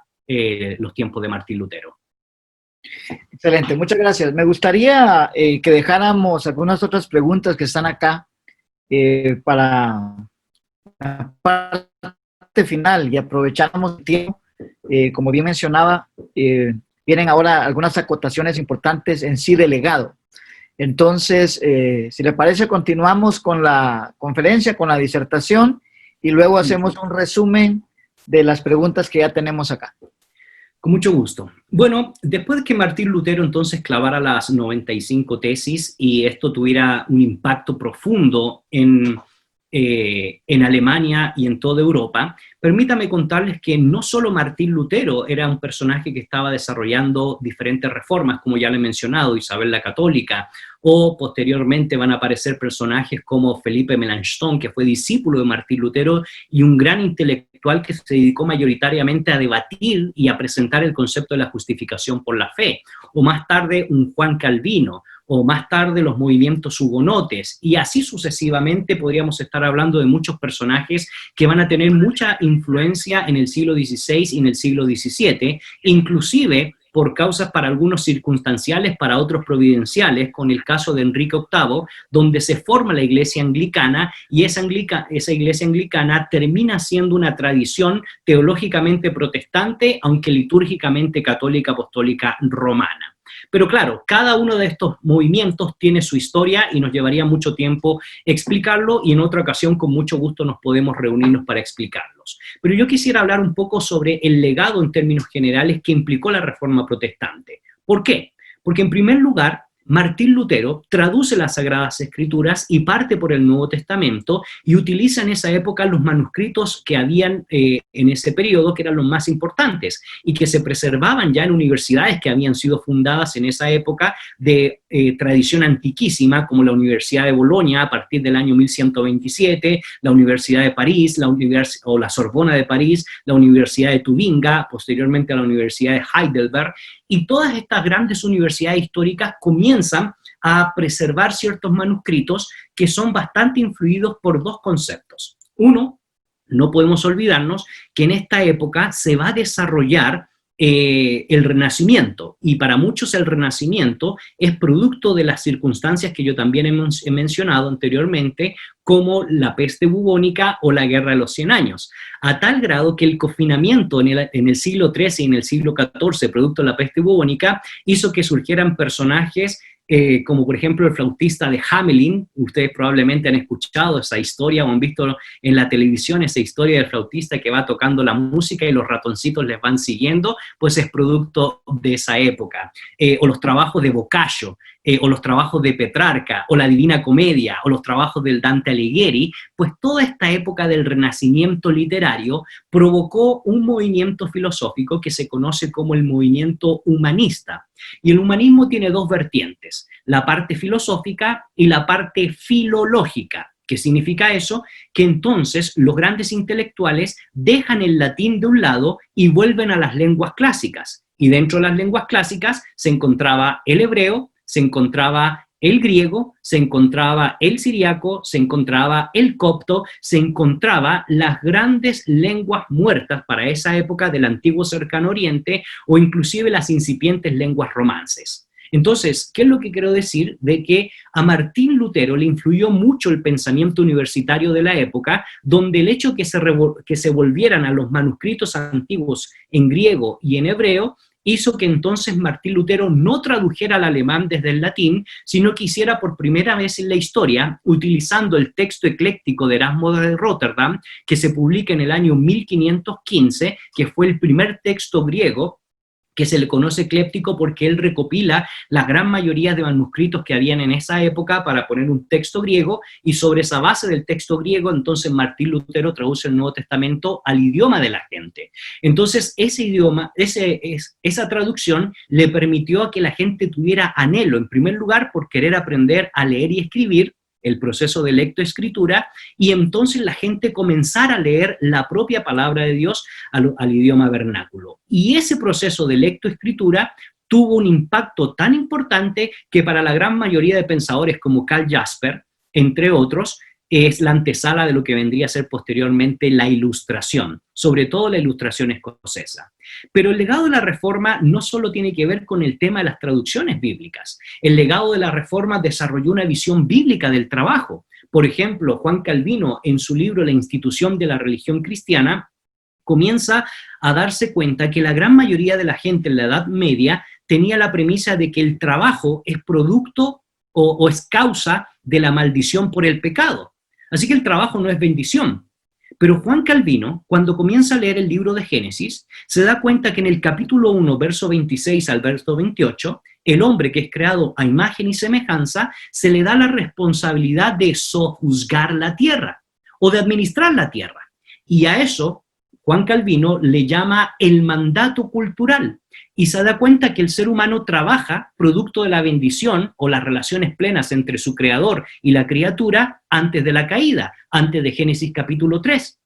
los tiempos de Martín Lutero. Excelente, muchas gracias. Me gustaría que dejáramos algunas otras preguntas que están acá para la parte final y aprovechamos el tiempo. Como bien mencionaba, vienen ahora algunas acotaciones importantes en sí del legado. Entonces, si le parece, continuamos con la conferencia, con la disertación, y luego hacemos un resumen de las preguntas que ya tenemos acá. Con mucho gusto. Bueno, después de que Martín Lutero entonces clavara las 95 tesis y esto tuviera un impacto profundo en Alemania y en toda Europa, permítame contarles que no solo Martín Lutero era un personaje que estaba desarrollando diferentes reformas, como ya le he mencionado, Isabel la Católica, o posteriormente van a aparecer personajes como Felipe Melanchthon, que fue discípulo de Martín Lutero y un gran intelectual que se dedicó mayoritariamente a debatir y a presentar el concepto de la justificación por la fe, o más tarde un Juan Calvino, o más tarde los movimientos hugonotes, y así sucesivamente podríamos estar hablando de muchos personajes que van a tener mucha influencia en el siglo XVI y en el siglo XVII, inclusive por causas para algunos circunstanciales, para otros providenciales, con el caso de Enrique VIII, donde se forma la iglesia anglicana, y esa iglesia anglicana termina siendo una tradición teológicamente protestante, aunque litúrgicamente católica apostólica romana. Pero claro, cada uno de estos movimientos tiene su historia y nos llevaría mucho tiempo explicarlo, y en otra ocasión con mucho gusto nos podemos reunirnos para explicarlos. Pero yo quisiera hablar un poco sobre el legado en términos generales que implicó la Reforma Protestante. ¿Por qué? Porque en primer lugar, Martín Lutero traduce las Sagradas Escrituras y parte por el Nuevo Testamento y utiliza en esa época los manuscritos que habían en ese periodo, que eran los más importantes y que se preservaban ya en universidades que habían sido fundadas en esa época de tradición antiquísima, como la Universidad de Bolonia a partir del año 1127, la Universidad de París, la Sorbona de París, la Universidad de Tubinga, posteriormente a la Universidad de Heidelberg, y todas estas grandes universidades históricas comienzan a preservar ciertos manuscritos que son bastante influidos por dos conceptos. Uno, no podemos olvidarnos que en esta época se va a desarrollar el Renacimiento, y para muchos el Renacimiento es producto de las circunstancias que yo también he mencionado anteriormente, como la peste bubónica o la Guerra de los 100 años, a tal grado que el confinamiento en el siglo XIII y en el siglo XIV, producto de la peste bubónica, hizo que surgieran personajes como por ejemplo el flautista de Hamelin. Ustedes probablemente han escuchado esa historia o han visto en la televisión esa historia del flautista que va tocando la música y los ratoncitos les van siguiendo, pues es producto de esa época. O los trabajos de Boccaccio, o los trabajos de Petrarca, o la Divina Comedia, o los trabajos del Dante Alighieri, pues toda esta época del Renacimiento literario provocó un movimiento filosófico que se conoce como el movimiento humanista. Y el humanismo tiene dos vertientes, la parte filosófica y la parte filológica. ¿Qué significa eso? Que entonces los grandes intelectuales dejan el latín de un lado y vuelven a las lenguas clásicas. Y dentro de las lenguas clásicas se encontraba el hebreo, se encontraba el griego, se encontraba el siriaco, se encontraba el copto, se encontraba las grandes lenguas muertas para esa época del antiguo Cercano Oriente o inclusive las incipientes lenguas romances. Entonces, ¿qué es lo que quiero decir? De que a Martín Lutero le influyó mucho el pensamiento universitario de la época, donde el hecho que se volvieran a los manuscritos antiguos en griego y en hebreo hizo que entonces Martín Lutero no tradujera al alemán desde el latín, sino que hiciera por primera vez en la historia, utilizando el texto ecléctico de Erasmo de Rotterdam, que se publica en el año 1515, que fue el primer texto griego que se le conoce ecléptico porque él recopila la gran mayoría de manuscritos que habían en esa época para poner un texto griego, y sobre esa base del texto griego, entonces Martín Lutero traduce el Nuevo Testamento al idioma de la gente. Entonces, ese idioma, esa traducción le permitió a que la gente tuviera anhelo, en primer lugar, por querer aprender a leer y escribir, el proceso de lectoescritura, y entonces la gente comenzara a leer la propia palabra de Dios al idioma vernáculo. Y ese proceso de lectoescritura tuvo un impacto tan importante que para la gran mayoría de pensadores como Karl Jasper, entre otros, es la antesala de lo que vendría a ser posteriormente la Ilustración, sobre todo la Ilustración escocesa. Pero el legado de la Reforma no solo tiene que ver con el tema de las traducciones bíblicas. El legado de la Reforma desarrolló una visión bíblica del trabajo. Por ejemplo, Juan Calvino, en su libro La institución de la religión cristiana, comienza a darse cuenta que la gran mayoría de la gente en la Edad Media tenía la premisa de que el trabajo es producto o es causa de la maldición por el pecado. Así que el trabajo no es bendición. Pero Juan Calvino, cuando comienza a leer el libro de Génesis, se da cuenta que en el capítulo 1, verso 26 al verso 28, el hombre que es creado a imagen y semejanza, se le da la responsabilidad de sojuzgar la tierra o de administrar la tierra. Y a eso Juan Calvino le llama el mandato cultural, y se da cuenta que el ser humano trabaja producto de la bendición o las relaciones plenas entre su creador y la criatura antes de la caída, antes de Génesis capítulo 3.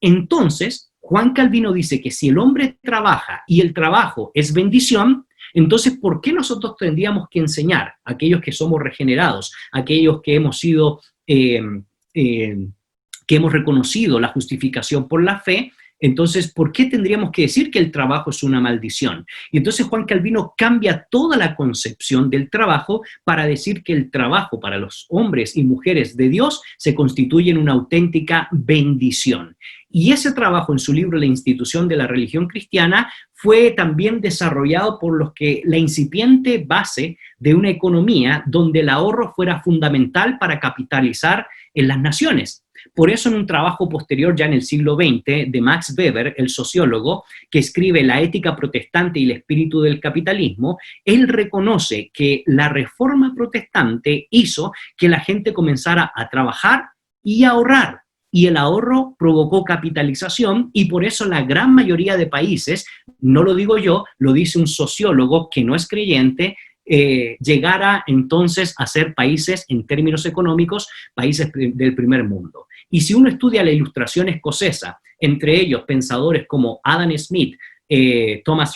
Entonces, Juan Calvino dice que si el hombre trabaja y el trabajo es bendición, entonces, ¿por qué nosotros tendríamos que enseñar a aquellos que somos regenerados, a aquellos que hemos sido, que hemos reconocido la justificación por la fe? Entonces, ¿por qué tendríamos que decir que el trabajo es una maldición? Y entonces Juan Calvino cambia toda la concepción del trabajo para decir que el trabajo para los hombres y mujeres de Dios se constituye en una auténtica bendición. Y ese trabajo en su libro La institución de la religión cristiana fue también desarrollado por los que la incipiente base de una economía donde el ahorro fuera fundamental para capitalizar en las naciones. Por eso en un trabajo posterior, ya en el siglo XX, de Max Weber, el sociólogo, que escribe La ética protestante y el espíritu del capitalismo, él reconoce que la reforma protestante hizo que la gente comenzara a trabajar y a ahorrar. Y el ahorro provocó capitalización, y por eso la gran mayoría de países, no lo digo yo, lo dice un sociólogo que no es creyente, llegara entonces a ser países, en términos económicos, países del primer mundo. Y si uno estudia la Ilustración escocesa, entre ellos pensadores como Adam Smith, Thomas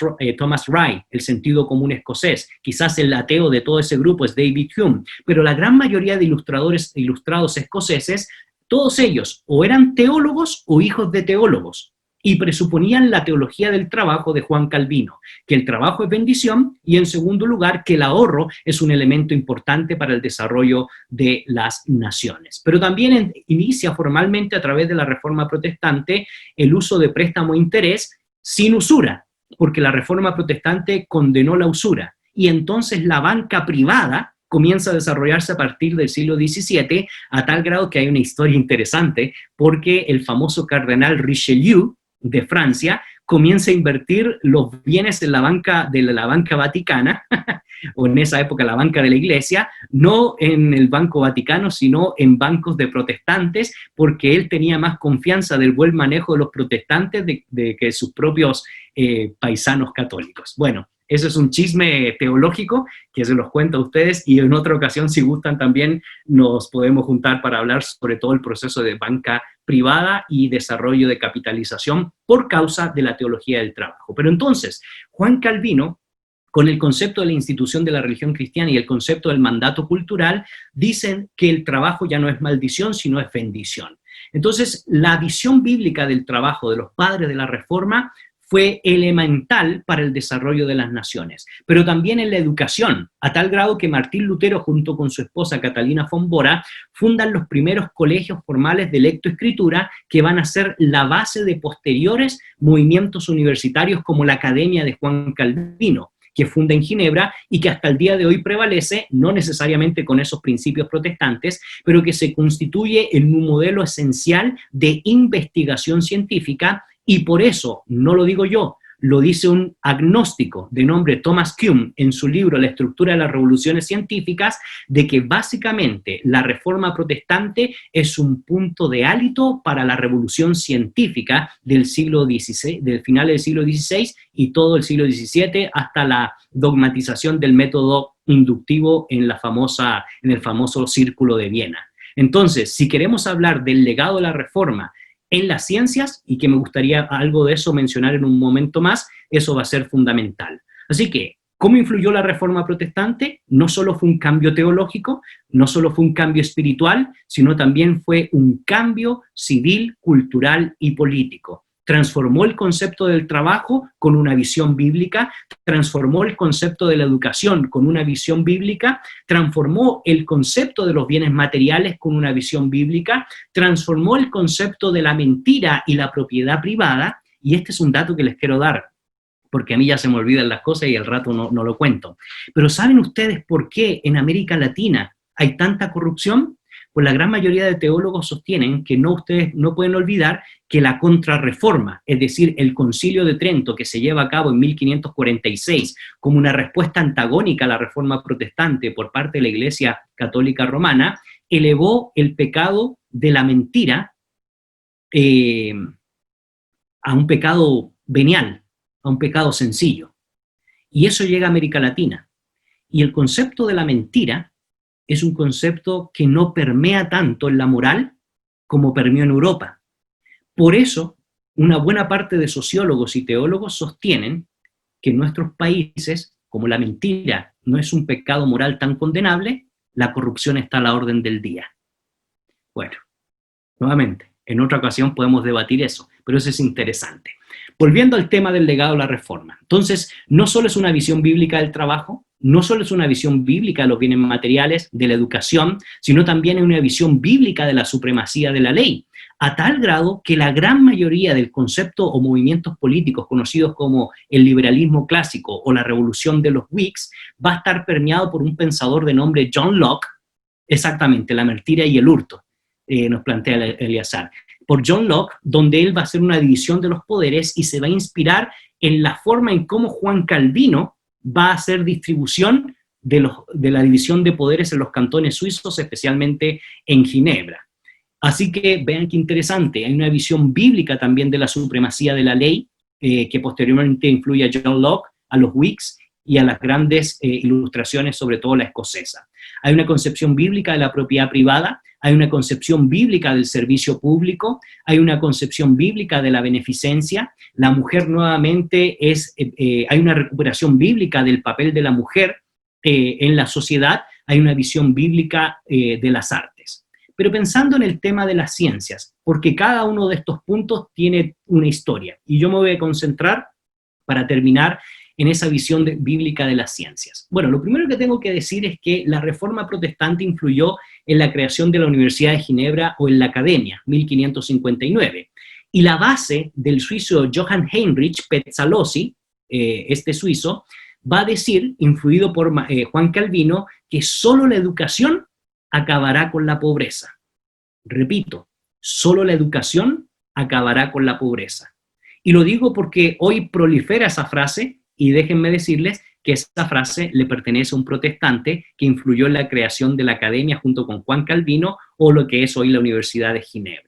Wright, el sentido común escocés, quizás el ateo de todo ese grupo es David Hume, pero la gran mayoría de ilustrados escoceses, todos ellos o eran teólogos o hijos de teólogos, y presuponían la teología del trabajo de Juan Calvino, que el trabajo es bendición, y en segundo lugar, que el ahorro es un elemento importante para el desarrollo de las naciones. Pero también inicia formalmente a través de la Reforma Protestante el uso de préstamo e interés sin usura, porque la Reforma Protestante condenó la usura, y entonces la banca privada comienza a desarrollarse a partir del siglo XVII, a tal grado que hay una historia interesante, porque el famoso cardenal Richelieu de Francia comienza a invertir los bienes en la banca de la banca vaticana, o en esa época la banca de la iglesia, no en el Banco Vaticano, sino en bancos de protestantes, porque él tenía más confianza del buen manejo de los protestantes de que sus propios paisanos católicos. Bueno, eso es un chisme teológico que se los cuento a ustedes, y en otra ocasión, si gustan, también nos podemos juntar para hablar sobre todo el proceso de banca privada y desarrollo de capitalización por causa de la teología del trabajo. Pero entonces, Juan Calvino, con el concepto de la institución de la religión cristiana y el concepto del mandato cultural, dicen que el trabajo ya no es maldición, sino es bendición. Entonces, la visión bíblica del trabajo de los padres de la Reforma fue elemental para el desarrollo de las naciones, pero también en la educación, a tal grado que Martín Lutero, junto con su esposa Catalina von Bora, fundan los primeros colegios formales de lectoescritura que van a ser la base de posteriores movimientos universitarios como la Academia de Juan Calvino, que funda en Ginebra y que hasta el día de hoy prevalece, no necesariamente con esos principios protestantes, pero que se constituye en un modelo esencial de investigación científica. Y por eso, no lo digo yo, lo dice un agnóstico de nombre Thomas Kuhn en su libro La estructura de las revoluciones científicas, de que básicamente la reforma protestante es un punto de hálito para la revolución científica del siglo XVI, del final del siglo XVI y todo el siglo XVII, hasta la dogmatización del método inductivo en el famoso Círculo de Viena. Entonces, si queremos hablar del legado de la reforma en las ciencias, y que me gustaría algo de eso mencionar en un momento más, eso va a ser fundamental. Así que, ¿cómo influyó la Reforma Protestante? No solo fue un cambio teológico, no solo fue un cambio espiritual, sino también fue un cambio civil, cultural y político. Transformó el concepto del trabajo con una visión bíblica, transformó el concepto de la educación con una visión bíblica, transformó el concepto de los bienes materiales con una visión bíblica, transformó el concepto de la mentira y la propiedad privada, y este es un dato que les quiero dar, porque a mí ya se me olvidan las cosas y al rato no lo cuento. Pero ¿saben ustedes por qué en América Latina hay tanta corrupción? Pues la gran mayoría de teólogos sostienen que ustedes no pueden olvidar que la contrarreforma, es decir, el Concilio de Trento que se lleva a cabo en 1546 como una respuesta antagónica a la reforma protestante por parte de la Iglesia Católica Romana, elevó el pecado de la mentira a un pecado venial, a un pecado sencillo. Y eso llega a América Latina. Y el concepto de la mentira es un concepto que no permea tanto en la moral como permeó en Europa. Por eso, una buena parte de sociólogos y teólogos sostienen que en nuestros países, como la mentira no es un pecado moral tan condenable, la corrupción está a la orden del día. Bueno, nuevamente, en otra ocasión podemos debatir eso, pero eso es interesante. Volviendo al tema del legado de la Reforma. Entonces, no solo es una visión bíblica del trabajo, no solo es una visión bíblica de los bienes materiales, de la educación, sino también es una visión bíblica de la supremacía de la ley, a tal grado que la gran mayoría del concepto o movimientos políticos conocidos como el liberalismo clásico o la revolución de los Whigs va a estar permeado por un pensador de nombre John Locke, exactamente, la mentira y el hurto, nos plantea Eleazar, por John Locke, donde él va a hacer una división de los poderes y se va a inspirar en la forma en cómo Juan Calvino va a hacer distribución de la división de poderes en los cantones suizos, especialmente en Ginebra. Así que vean qué interesante, hay una visión bíblica también de la supremacía de la ley, que posteriormente influye a John Locke, a los Whigs y a las grandes ilustraciones, sobre todo la escocesa. Hay una concepción bíblica de la propiedad privada, hay una concepción bíblica del servicio público, hay una concepción bíblica de la beneficencia, la mujer nuevamente hay una recuperación bíblica del papel de la mujer en la sociedad, hay una visión bíblica de las artes. Pero pensando en el tema de las ciencias, porque cada uno de estos puntos tiene una historia, y yo me voy a concentrar para terminar en esa visión bíblica de las ciencias. Bueno, lo primero que tengo que decir es que la Reforma Protestante influyó en la creación de la Universidad de Ginebra o en la Academia, 1559. Y la base del suizo Johann Heinrich Pestalozzi, este suizo, va a decir, influido por Juan Calvino, que solo la educación acabará con la pobreza. Repito, solo la educación acabará con la pobreza. Y lo digo porque hoy prolifera esa frase, y déjenme decirles que esa frase le pertenece a un protestante que influyó en la creación de la academia junto con Juan Calvino, o lo que es hoy la Universidad de Ginebra.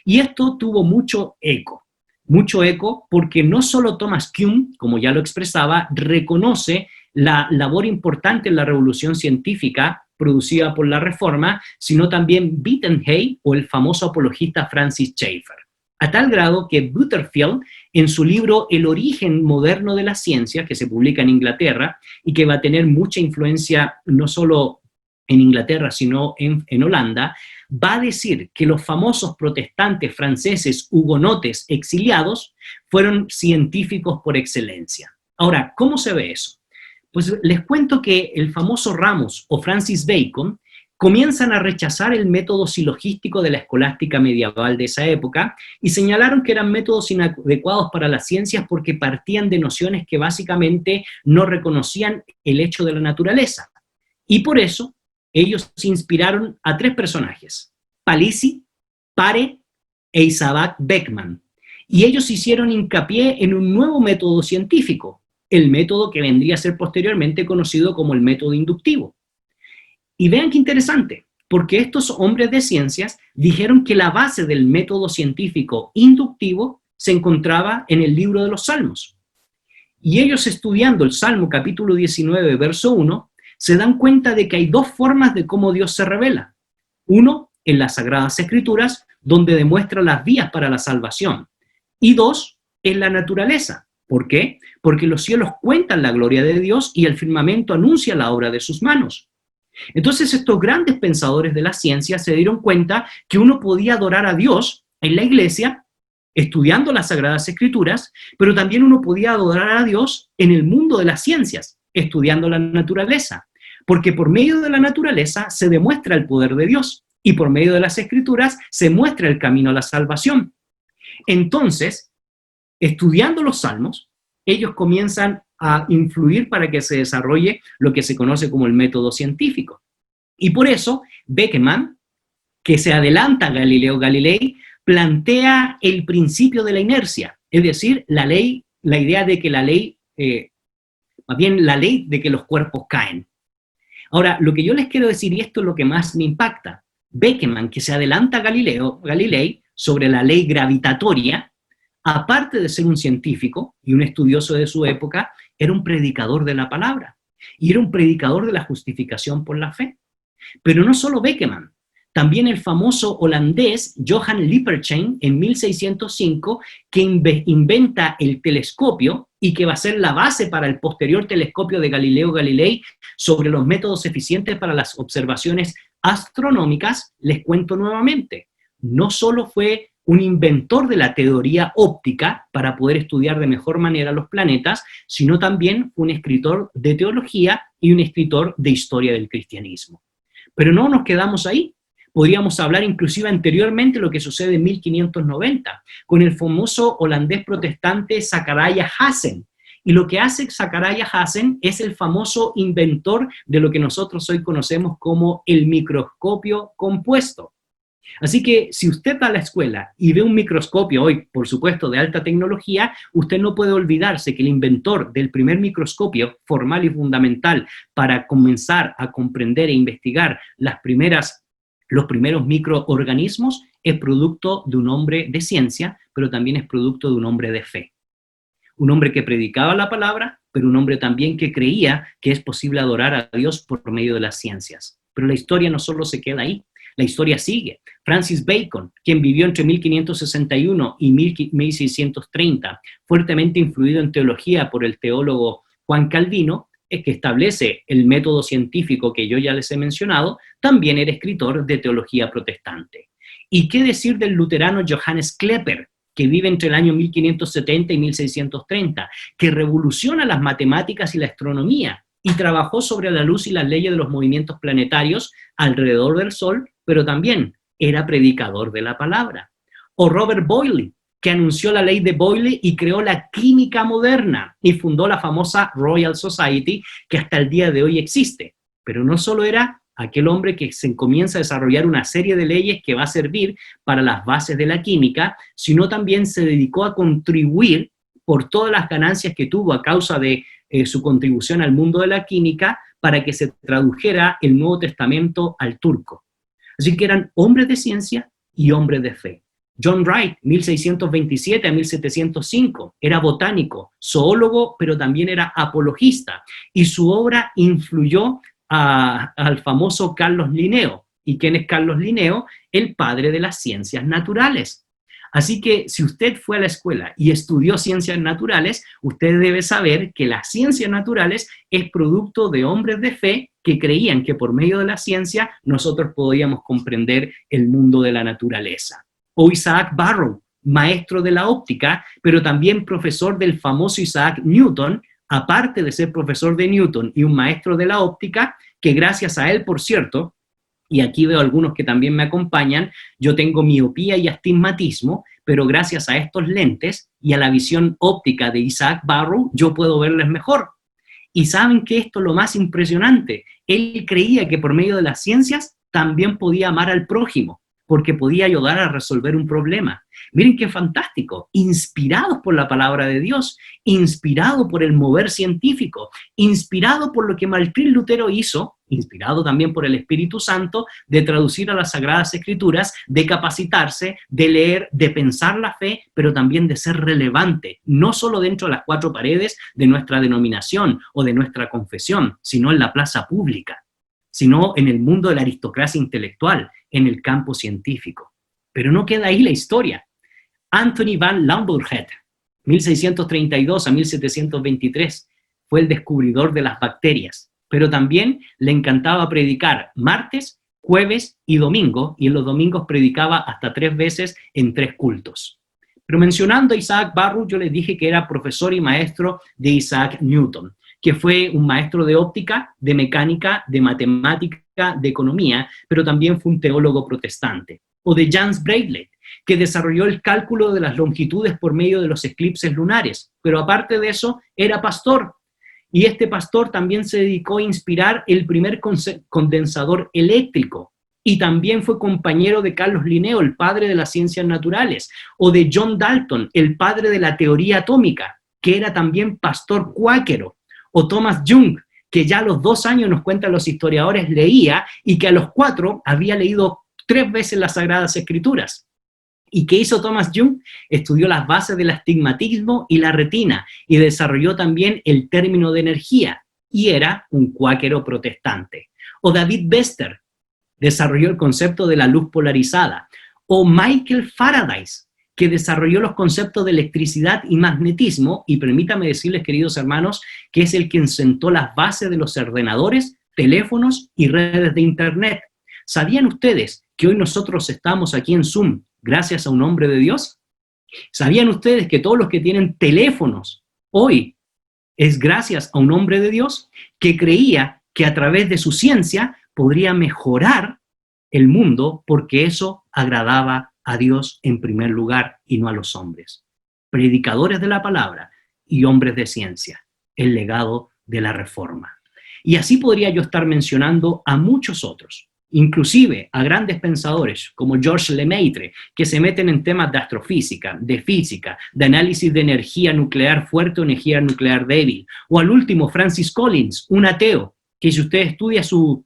Y esto tuvo mucho eco porque no solo Thomas Kuhn, como ya lo expresaba, reconoce la labor importante en la revolución científica producida por la Reforma, sino también Bitenhay o el famoso apologista Francis Schaeffer. A tal grado que Butterfield, en su libro El origen moderno de la ciencia, que se publica en Inglaterra y que va a tener mucha influencia no solo en Inglaterra, sino en Holanda, va a decir que los famosos protestantes franceses hugonotes exiliados fueron científicos por excelencia. Ahora, ¿cómo se ve eso? Pues les cuento que el famoso Ramos o Francis Bacon comienzan a rechazar el método silogístico de la escolástica medieval de esa época y señalaron que eran métodos inadecuados para las ciencias porque partían de nociones que básicamente no reconocían el hecho de la naturaleza. Y por eso ellos se inspiraron a tres personajes, Palissy, Pare e Isaac Beckman. Y ellos hicieron hincapié en un nuevo método científico, el método que vendría a ser posteriormente conocido como el método inductivo. Y vean qué interesante, porque estos hombres de ciencias dijeron que la base del método científico inductivo se encontraba en el libro de los Salmos. Y ellos, estudiando el Salmo capítulo 19, verso 1, se dan cuenta de que hay dos formas de cómo Dios se revela. Uno, en las Sagradas Escrituras, donde demuestra las vías para la salvación. Y dos, en la naturaleza. ¿Por qué? Porque los cielos cuentan la gloria de Dios y el firmamento anuncia la obra de sus manos. Entonces estos grandes pensadores de la ciencia se dieron cuenta que uno podía adorar a Dios en la iglesia, estudiando las Sagradas Escrituras, pero también uno podía adorar a Dios en el mundo de las ciencias, estudiando la naturaleza, porque por medio de la naturaleza se demuestra el poder de Dios y por medio de las Escrituras se muestra el camino a la salvación. Entonces, estudiando los Salmos, ellos comienzan a influir para que se desarrolle lo que se conoce como el método científico. Y por eso, Beckman, que se adelanta a Galileo Galilei, plantea el principio de la inercia, es decir, la idea de que más bien la ley de que los cuerpos caen. Ahora, lo que yo les quiero decir, y esto es lo que más me impacta, Beckman, que se adelanta a Galileo Galilei sobre la ley gravitatoria, aparte de ser un científico y un estudioso de su época, era un predicador de la palabra y era un predicador de la justificación por la fe. Pero no solo Beckman, también el famoso holandés Johann Lippershey en 1605, que inventa el telescopio y que va a ser la base para el posterior telescopio de Galileo Galilei sobre los métodos eficientes para las observaciones astronómicas. Les cuento nuevamente, no solo fue un inventor de la teoría óptica para poder estudiar de mejor manera los planetas, sino también un escritor de teología y un escritor de historia del cristianismo. Pero no nos quedamos ahí. Podríamos hablar inclusive anteriormente lo que sucede en 1590, con el famoso holandés protestante Zachariah Hassen. Y lo que hace Zachariah Hassen es el famoso inventor de lo que nosotros hoy conocemos como el microscopio compuesto. Así que si usted va a la escuela y ve un microscopio hoy, por supuesto, de alta tecnología, usted no puede olvidarse que el inventor del primer microscopio formal y fundamental para comenzar a comprender e investigar los primeros microorganismos es producto de un hombre de ciencia, pero también es producto de un hombre de fe. Un hombre que predicaba la palabra, pero un hombre también que creía que es posible adorar a Dios por medio de las ciencias. Pero la historia no solo se queda ahí. La historia sigue. Francis Bacon, quien vivió entre 1561 y 1630, fuertemente influido en teología por el teólogo Juan Calvino, que establece el método científico que yo ya les he mencionado, también era escritor de teología protestante. ¿Y qué decir del luterano Johannes Kepler, que vive entre el año 1570 y 1630, que revoluciona las matemáticas y la astronomía y trabajó sobre la luz y las leyes de los movimientos planetarios alrededor del Sol, pero también era predicador de la palabra? O Robert Boyle, que anunció la ley de Boyle y creó la química moderna y fundó la famosa Royal Society que hasta el día de hoy existe. Pero no solo era aquel hombre que se comienza a desarrollar una serie de leyes que va a servir para las bases de la química, sino también se dedicó a contribuir por todas las ganancias que tuvo a causa de su contribución al mundo de la química para que se tradujera el Nuevo Testamento al turco. Así que eran hombres de ciencia y hombres de fe. John Wright, 1627 a 1705, era botánico, zoólogo, pero también era apologista, y su obra influyó al famoso Carlos Linneo. ¿Y quién es Carlos Linneo? El padre de las ciencias naturales. Así que si usted fue a la escuela y estudió ciencias naturales, usted debe saber que las ciencias naturales es producto de hombres de fe que creían que por medio de la ciencia nosotros podíamos comprender el mundo de la naturaleza. O Isaac Barrow, maestro de la óptica, pero también profesor del famoso Isaac Newton, aparte de ser profesor de Newton y un maestro de la óptica, que gracias a él, por cierto, y aquí veo algunos que también me acompañan, yo tengo miopía y astigmatismo, pero gracias a estos lentes y a la visión óptica de Isaac Barrow, yo puedo verles mejor. Y saben que esto es lo más impresionante. Él creía que por medio de las ciencias también podía amar al prójimo, porque podía ayudar a resolver un problema. Miren qué fantástico, inspirados por la palabra de Dios, inspirado por el mover científico, inspirado por lo que Martín Lutero hizo, inspirado también por el Espíritu Santo, de traducir a las Sagradas Escrituras, de capacitarse, de leer, de pensar la fe, pero también de ser relevante, no solo dentro de las cuatro paredes de nuestra denominación o de nuestra confesión, sino en la plaza pública, sino en el mundo de la aristocracia intelectual, en el campo científico. Pero no queda ahí la historia. Anthony van Leeuwenhoek, 1632 a 1723, fue el descubridor de las bacterias, pero también le encantaba predicar martes, jueves y domingo, y en los domingos predicaba hasta 3 veces en 3 cultos. Pero mencionando a Isaac Barrow, yo les dije que era profesor y maestro de Isaac Newton, que fue un maestro de óptica, de mecánica, de matemática, de economía, pero también fue un teólogo protestante. O de James Braidley, que desarrolló el cálculo de las longitudes por medio de los eclipses lunares, pero aparte de eso, era pastor. Y este pastor también se dedicó a inspirar el primer condensador eléctrico, y también fue compañero de Carlos Linneo, el padre de las ciencias naturales, o de John Dalton, el padre de la teoría atómica, que era también pastor cuáquero, o Thomas Young, que ya a los 2 años, nos cuentan los historiadores, leía, y que a los 4 había leído 3 veces las Sagradas Escrituras. ¿Y qué hizo Thomas Young? Estudió las bases del astigmatismo y la retina, y desarrolló también el término de energía, y era un cuáquero protestante. O David Bester desarrolló el concepto de la luz polarizada. O Michael Faraday, que desarrolló los conceptos de electricidad y magnetismo, y permítame decirles, queridos hermanos, que es el que sentó las bases de los ordenadores, teléfonos y redes de Internet. ¿Sabían ustedes que hoy nosotros estamos aquí en Zoom gracias a un hombre de Dios? ¿Sabían ustedes que todos los que tienen teléfonos hoy es gracias a un hombre de Dios que creía que a través de su ciencia podría mejorar el mundo porque eso agradaba a Dios en primer lugar y no a los hombres? Predicadores de la palabra y hombres de ciencia, el legado de la Reforma. Y así podría yo estar mencionando a muchos otros, inclusive a grandes pensadores como Georges Lemaitre, que se meten en temas de astrofísica, de física, de análisis de energía nuclear fuerte o energía nuclear débil, o al último Francis Collins, un ateo, que si usted estudia su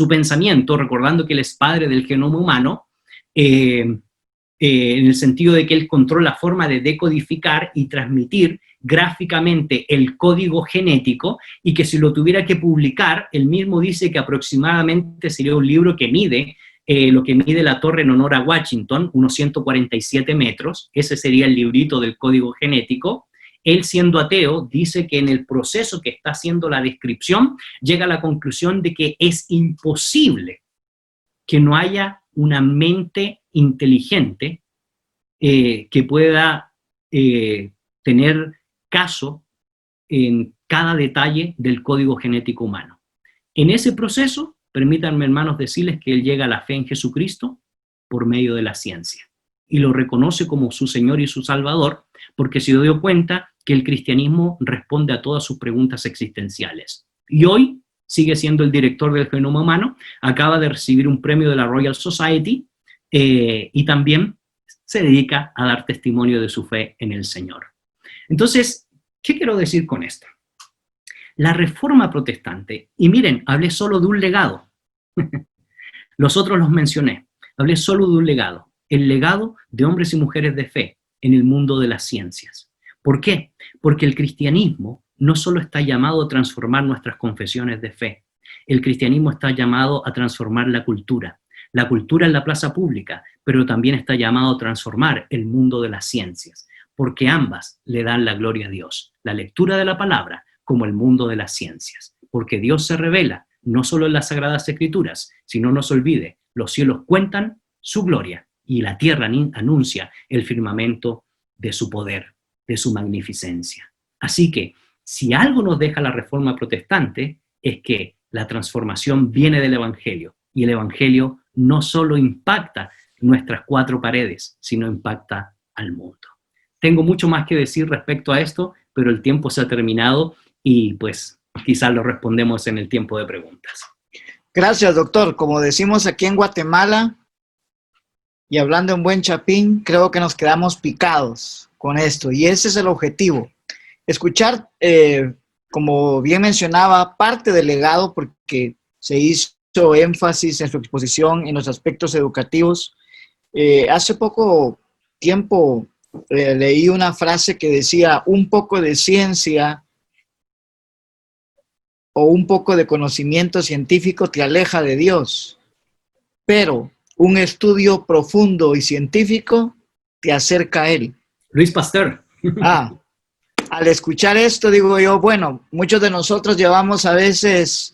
pensamiento, recordando que él es padre del genoma humano, en el sentido de que él controla la forma de decodificar y transmitir gráficamente el código genético, y que si lo tuviera que publicar, él mismo dice que aproximadamente sería un libro que mide lo que mide la torre en honor a Washington, unos 147 metros, ese sería el librito del código genético. Él, siendo ateo, dice que en el proceso que está haciendo la descripción, llega a la conclusión de que es imposible que no haya una mente inteligente que pueda tener caso en cada detalle del código genético humano. En ese proceso, permítanme, hermanos, decirles que él llega a la fe en Jesucristo por medio de la ciencia. y lo reconoce como su Señor y su Salvador, porque se dio cuenta que el cristianismo responde a todas sus preguntas existenciales. Y hoy sigue siendo el director del Genoma Humano, acaba de recibir un premio de la Royal Society y también se dedica a dar testimonio de su fe en el Señor. Entonces, ¿qué quiero decir con esto? La Reforma Protestante, y miren, hablé solo de un legado, los otros los mencioné, hablé solo de un legado, el legado de hombres y mujeres de fe en el mundo de las ciencias. ¿Por qué? Porque el cristianismo no solo está llamado a transformar nuestras confesiones de fe, el cristianismo está llamado a transformar la cultura en la plaza pública, pero también está llamado a transformar el mundo de las ciencias, porque ambas le dan la gloria a Dios, la lectura de la palabra como el mundo de las ciencias, porque Dios se revela no solo en las Sagradas Escrituras, sino no se olvide, los cielos cuentan su gloria y la tierra anuncia el firmamento de su poder, de su magnificencia. Así que, si algo nos deja la Reforma Protestante, es que la transformación viene del Evangelio, y el Evangelio no solo impacta nuestras cuatro paredes, sino impacta al mundo. Tengo mucho más que decir respecto a esto, pero el tiempo se ha terminado y pues quizás lo respondemos en el tiempo de preguntas. Gracias, doctor. Como decimos aquí en Guatemala, y hablando en buen chapín, creo que nos quedamos picados con esto, y ese es el objetivo. Escuchar, como bien mencionaba, parte del legado, porque se hizo énfasis en su exposición en los aspectos educativos. Hace poco tiempo leí una frase que decía: un poco de ciencia o un poco de conocimiento científico te aleja de Dios, pero un estudio profundo y científico te acerca a Él. Luis Pasteur. Al escuchar esto, digo yo, bueno, muchos de nosotros llevamos a veces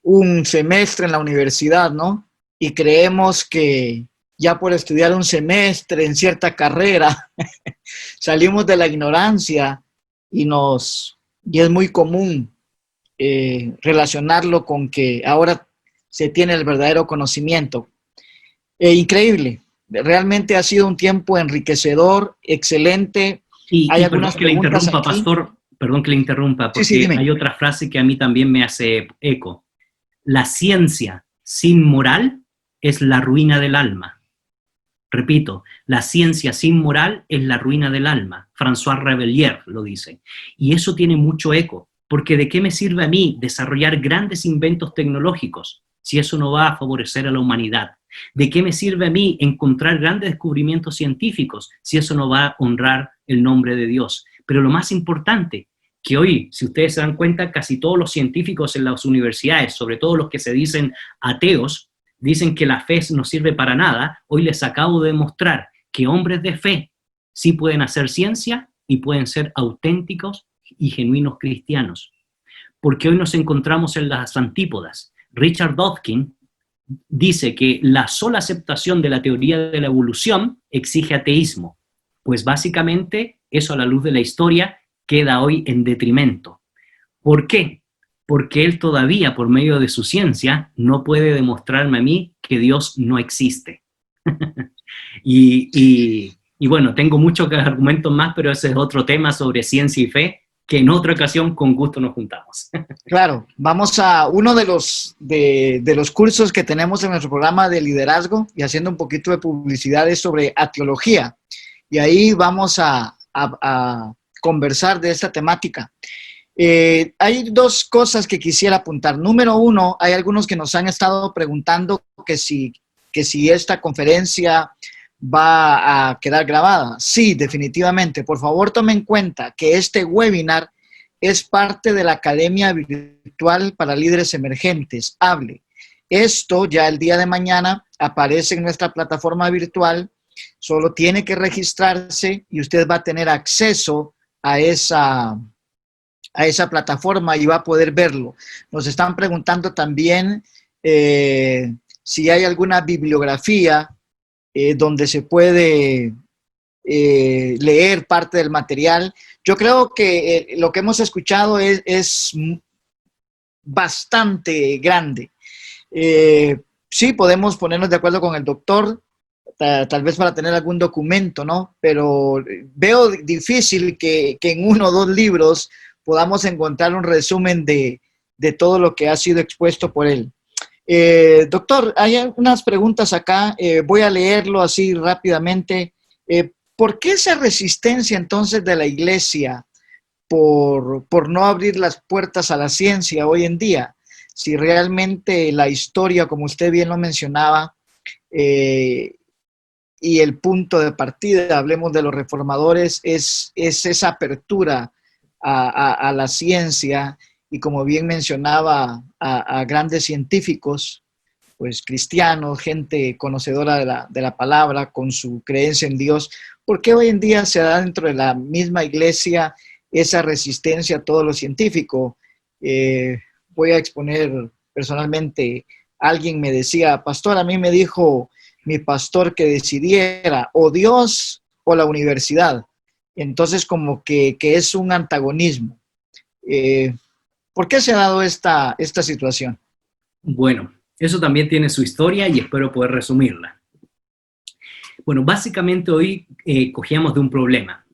un semestre en la universidad, ¿no? Y creemos que ya por estudiar un semestre en cierta carrera, salimos de la ignorancia y es muy común relacionarlo con que ahora se tiene el verdadero conocimiento. Increíble. Realmente ha sido un tiempo enriquecedor, excelente. Hay algunas preguntas aquí. Pastor, perdón que le interrumpa, porque sí, hay otra frase que a mí también me hace eco. La ciencia sin moral es la ruina del alma. Repito, la ciencia sin moral es la ruina del alma. François Rabelais lo dice. Y eso tiene mucho eco, porque ¿de qué me sirve a mí desarrollar grandes inventos tecnológicos si eso no va a favorecer a la humanidad? ¿De qué me sirve a mí encontrar grandes descubrimientos científicos si eso no va a honrar el nombre de Dios? Pero lo más importante, que hoy, si ustedes se dan cuenta, casi todos los científicos en las universidades, sobre todo los que se dicen ateos, dicen que la fe no sirve para nada. Hoy les acabo de demostrar que hombres de fe sí pueden hacer ciencia y pueden ser auténticos y genuinos cristianos. Porque hoy nos encontramos en las antípodas. Richard Dawkins dice que la sola aceptación de la teoría de la evolución exige ateísmo, pues básicamente eso a la luz de la historia queda hoy en detrimento. ¿Por qué? Porque él todavía, por medio de su ciencia, no puede demostrarme a mí que Dios no existe. y bueno, tengo muchos argumentos más, pero ese es otro tema sobre ciencia y fe, que en otra ocasión con gusto nos juntamos. Claro, vamos a uno de los cursos que tenemos en nuestro programa de liderazgo, y haciendo un poquito de publicidad, es sobre ateología, y ahí vamos a conversar de esta temática. Hay dos cosas que quisiera apuntar. Número uno, hay algunos que nos han estado preguntando que si esta conferencia va a quedar grabada. Sí, definitivamente. Por favor, tomen en cuenta que este webinar es parte de la Academia Virtual para Líderes Emergentes, Hable. Esto ya el día de mañana aparece en nuestra plataforma virtual. Solo tiene que registrarse y usted va a tener acceso a esa plataforma y va a poder verlo. Nos están preguntando también si hay alguna bibliografía donde se puede leer parte del material. Yo creo que lo que hemos escuchado es bastante grande. Sí, podemos ponernos de acuerdo con el doctor tal vez para tener algún documento, ¿no? Pero veo difícil que en 1 o 2 libros podamos encontrar un resumen de todo lo que ha sido expuesto por él. Doctor, hay unas preguntas acá, voy a leerlo así rápidamente. ¿Por qué esa resistencia entonces de la iglesia por no abrir las puertas a la ciencia hoy en día? Si realmente la historia, como usted bien lo mencionaba, y el punto de partida, hablemos de los reformadores, es esa apertura a la ciencia, y como bien mencionaba, a grandes científicos, pues cristianos, gente conocedora de la palabra, con su creencia en Dios. ¿Por qué hoy en día se da dentro de la misma iglesia esa resistencia a todo lo científico? Voy a exponer personalmente, alguien me decía, pastor, a mí me dijo mi pastor que decidiera o Dios o la universidad. Entonces como que es un antagonismo. ¿Por qué se ha dado esta situación? Bueno, eso también tiene su historia y espero poder resumirla. Bueno, básicamente hoy cogíamos de un problema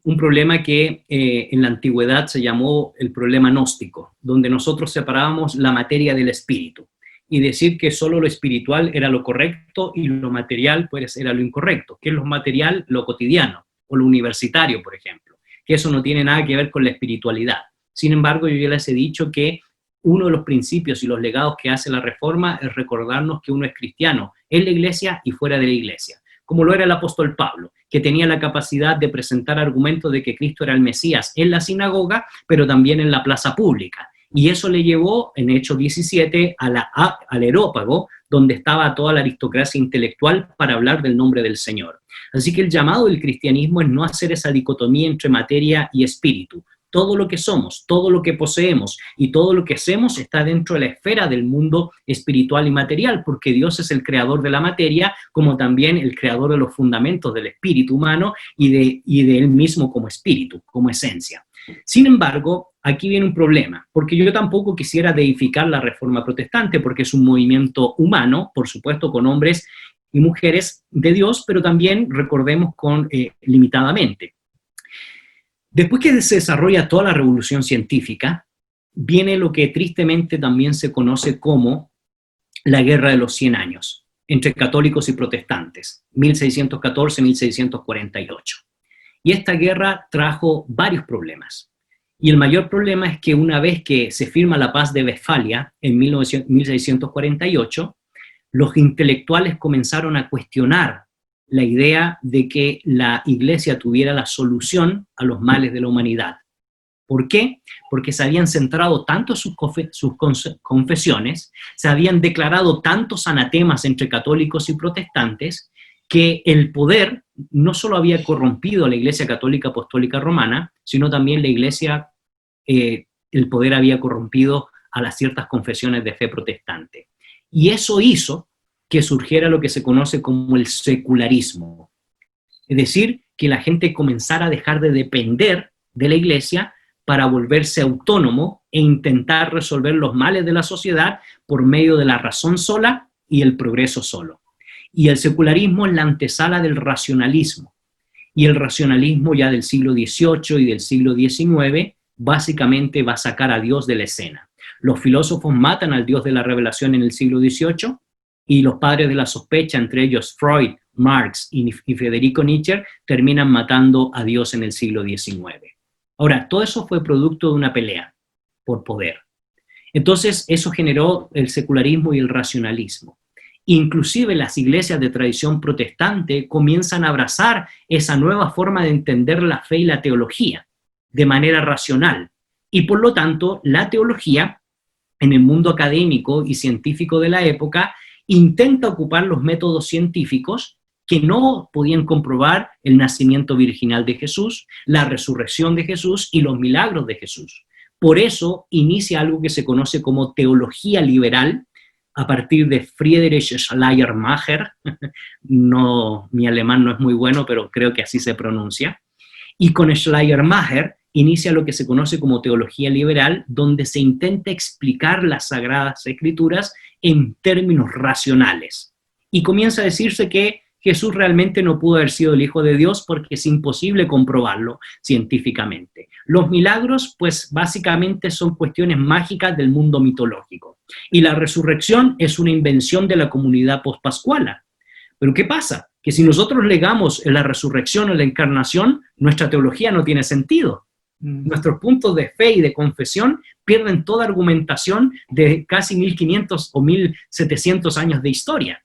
que en la antigüedad se llamó el problema gnóstico, donde nosotros separábamos la materia del espíritu y decir que solo lo espiritual era lo correcto y lo material pues era lo incorrecto, que es lo material, lo cotidiano o lo universitario, por ejemplo, que eso no tiene nada que ver con la espiritualidad. Sin embargo, yo ya les he dicho que uno de los principios y los legados que hace la Reforma es recordarnos que uno es cristiano en la iglesia y fuera de la iglesia, como lo era el apóstol Pablo, que tenía la capacidad de presentar argumentos de que Cristo era el Mesías en la sinagoga, pero también en la plaza pública. Y eso le llevó, en Hechos 17, al Areópago, donde estaba toda la aristocracia intelectual para hablar del nombre del Señor. Así que el llamado del cristianismo es no hacer esa dicotomía entre materia y espíritu. Todo lo que somos, todo lo que poseemos y todo lo que hacemos está dentro de la esfera del mundo espiritual y material, porque Dios es el creador de la materia, como también el creador de los fundamentos del espíritu humano y de él mismo como espíritu, como esencia. Sin embargo, aquí viene un problema, porque yo tampoco quisiera deificar la Reforma Protestante, porque es un movimiento humano, por supuesto, con hombres y mujeres de Dios, pero también, recordemos, limitadamente. Después que se desarrolla toda la revolución científica, viene lo que tristemente también se conoce como la Guerra de los 100 años, entre católicos y protestantes, 1614-1648. Y esta guerra trajo varios problemas. Y el mayor problema es que una vez que se firma la paz de Westfalia en 1648, los intelectuales comenzaron a cuestionar la idea de que la iglesia tuviera la solución a los males de la humanidad. ¿Por qué? Porque se habían centrado tanto sus confesiones, se habían declarado tantos anatemas entre católicos y protestantes, que el poder no solo había corrompido a la Iglesia Católica Apostólica Romana, sino también la Iglesia, el poder había corrompido a las ciertas confesiones de fe protestante. Y eso hizo que surgiera lo que se conoce como el secularismo. Es decir, que la gente comenzara a dejar de depender de la Iglesia para volverse autónomo e intentar resolver los males de la sociedad por medio de la razón sola y el progreso solo. Y el secularismo es la antesala del racionalismo. Y el racionalismo ya del siglo XVIII y del siglo XIX básicamente va a sacar a Dios de la escena. Los filósofos matan al Dios de la revelación en el siglo XVIII y los padres de la sospecha, entre ellos Freud, Marx y Federico Nietzsche, terminan matando a Dios en el siglo XIX. Ahora, todo eso fue producto de una pelea por poder. Entonces, eso generó el secularismo y el racionalismo. Inclusive las iglesias de tradición protestante comienzan a abrazar esa nueva forma de entender la fe y la teología de manera racional. Y por lo tanto, la teología, en el mundo académico y científico de la época, intenta ocupar los métodos científicos que no podían comprobar el nacimiento virginal de Jesús, la resurrección de Jesús y los milagros de Jesús. Por eso inicia algo que se conoce como teología liberal, a partir de Friedrich Schleiermacher, mi alemán no es muy bueno, pero creo que así se pronuncia, y con Schleiermacher inicia lo que se conoce como teología liberal, donde se intenta explicar las Sagradas Escrituras en términos racionales. Y comienza a decirse que Jesús realmente no pudo haber sido el Hijo de Dios porque es imposible comprobarlo científicamente. Los milagros, pues básicamente son cuestiones mágicas del mundo mitológico. Y la resurrección es una invención de la comunidad pospascuala. Pero ¿qué pasa? Que si nosotros legamos en la resurrección o la encarnación, nuestra teología no tiene sentido. Nuestros puntos de fe y de confesión pierden toda argumentación de casi 1500 o 1700 años de historia.